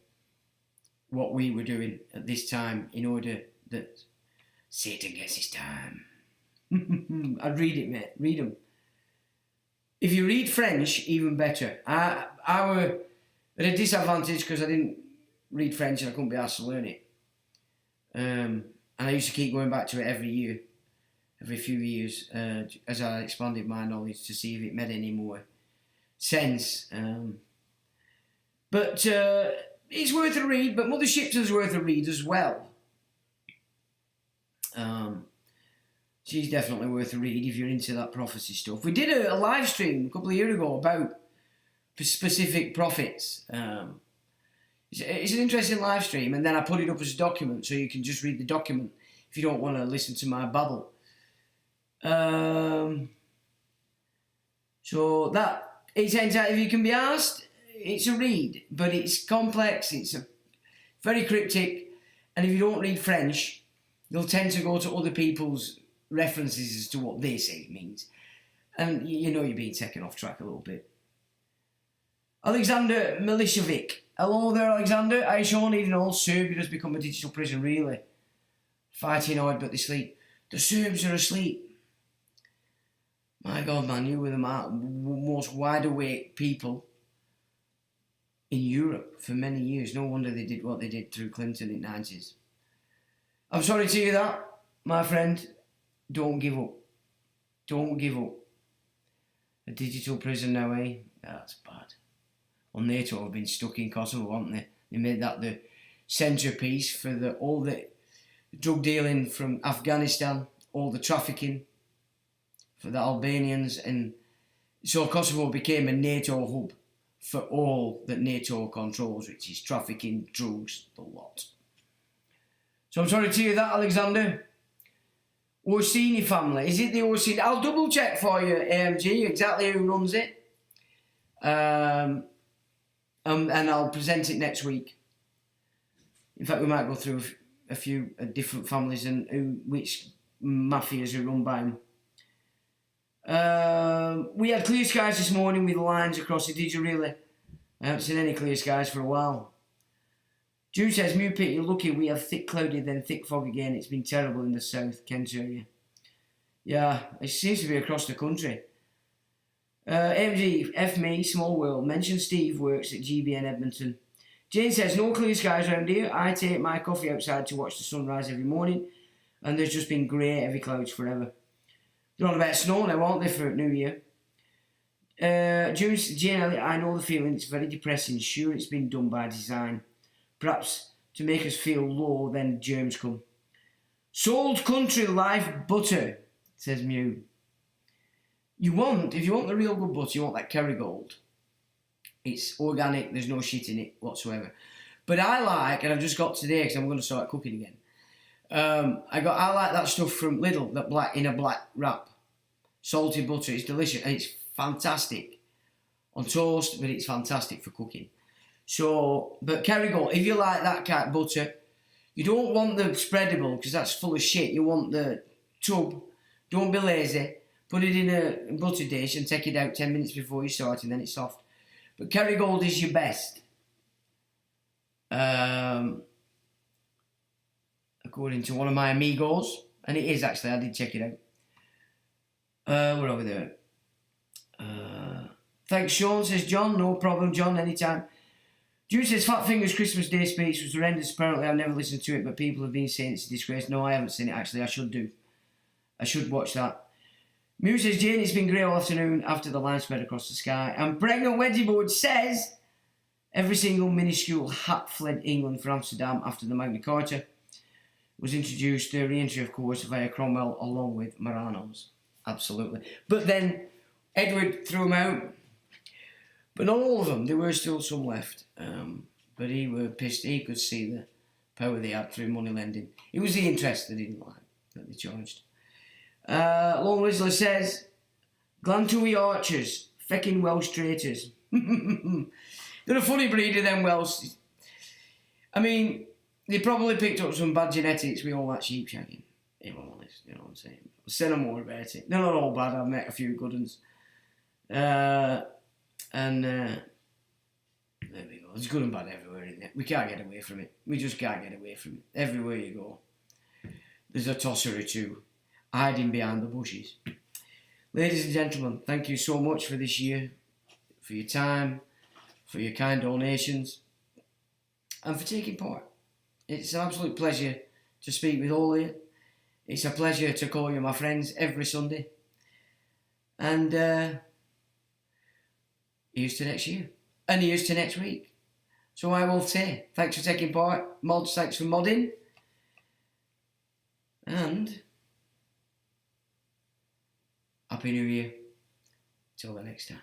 what we were doing at this time in order that Satan gets his time. I'd read it, mate. Read them. If you read French, even better. I were at a disadvantage because I didn't read French and I couldn't be asked to learn it. And I used to keep going back to it every year, every few years, as I expanded my knowledge to see if it made any more sense. But it's worth a read, but Mothership's is worth a read as well. She's definitely worth a read if you're into that prophecy stuff. We did a live stream a couple of years ago about specific prophets. It's an interesting live stream, and then I put it up as a document so you can just read the document if you don't want to listen to my babble. So that, it's if you can be asked, it's a read, but it's complex, it's very cryptic, and if you don't read French, you'll tend to go to other people's references as to what they say it means. And you know you're being taken off track a little bit. Alexander Milishevic. Hello there, Alexander. I Sean, even all Serbia has become a digital prison, really. Fighting hard, but they sleep. The Serbs are asleep. My God, man, you were the most wide awake people in Europe for many years. No wonder they did what they did through Clinton in the 90s. I'm sorry to hear that, my friend. Don't give up. Don't give up. A digital prison now, eh? That's bad. Well, NATO have been stuck in Kosovo, haven't they? They made that the centrepiece for all the drug dealing from Afghanistan, all the trafficking for the Albanians, and so Kosovo became a NATO hub for all that NATO controls, which is trafficking, drugs, the lot. So I'm sorry to hear that, Alexander. Orsini family. Is it the Orsini? I'll double check for you, AMG, exactly who runs it. And I'll present it next week. In fact, we might go through a few different families and which mafias are run by them. We had clear skies this morning with lines across it. Did you really? I haven't seen any clear skies for a while. June says, Mew Pit, you're lucky. We have thick cloudy, then thick fog again. It's been terrible in the south, Kent area. Yeah, it seems to be across the country. AMG, F me, small world. Mention Steve works at GBN Edmonton. Jane says, no clear skies around here. I take my coffee outside to watch the sunrise every morning, and there's just been grey, heavy clouds forever. They're on about snow now, aren't they, for New Year? Jane Elliott, I know the feeling. It's very depressing. Sure, it's been done by design. Perhaps to make us feel low, then germs come. Sold Country Life Butter, says Mew. If you want the real good butter, you want that Kerrygold. It's organic, there's no shit in it whatsoever. But I like, and I've just got today because I'm going to start cooking again. I like that stuff from Lidl, that black in a black wrap. Salted butter, it's delicious and it's fantastic on toast, but it's fantastic for cooking. So, but Kerrygold, if you like that kind of butter, you don't want the spreadable because that's full of shit. You want the tub. Don't be lazy. Put it in a butter dish and take it out 10 minutes before you start, and then it's soft. But Kerrygold is your best. According to one of my amigos, and it is actually, I did check it out. We're over there. Thanks, Sean, says John. No problem, John, anytime. Jude says, Fat Fingers Christmas Day speech was horrendous. Apparently, I've never listened to it, but people have been saying it's a disgrace. No, I haven't seen it, actually. I should do. I should watch that. Mew says, Jane, it's been grey all afternoon after the line spread across the sky. And Pregnant Wedgie Board says, every single minuscule hat fled England for Amsterdam after the Magna Carta was introduced. The re-entry, of course, via Cromwell along with Marano's. Absolutely. But then Edward threw them out. But not all of them. There were still some left. But he were pissed. He could see the power they had through money lending. It was the interest they didn't like that they charged. Lone Whistler says, Glantui Archers, fecking Welsh traitors. They're a funny breed of them Welsh. I mean, they probably picked up some bad genetics with all that sheep shagging. If I'm honest, you know what I'm saying. I'll say no more about it. They're not all bad. I've met a few good ones. There we go. There's good and bad everywhere in there. We can't get away from it. We just can't get away from it. Everywhere you go, there's a tosser or two hiding behind the bushes. Ladies and gentlemen, thank you so much for this year, for your time, for your kind donations, and for taking part. It's an absolute pleasure to speak with all of you. It's a pleasure to call you my friends every Sunday. And here's to next year. And here's to next week. So I will say, thanks for taking part. Mods, thanks for modding. And Happy New Year. Till the next time.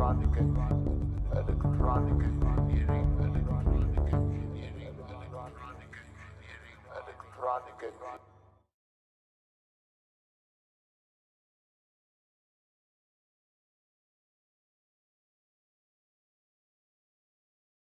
electronic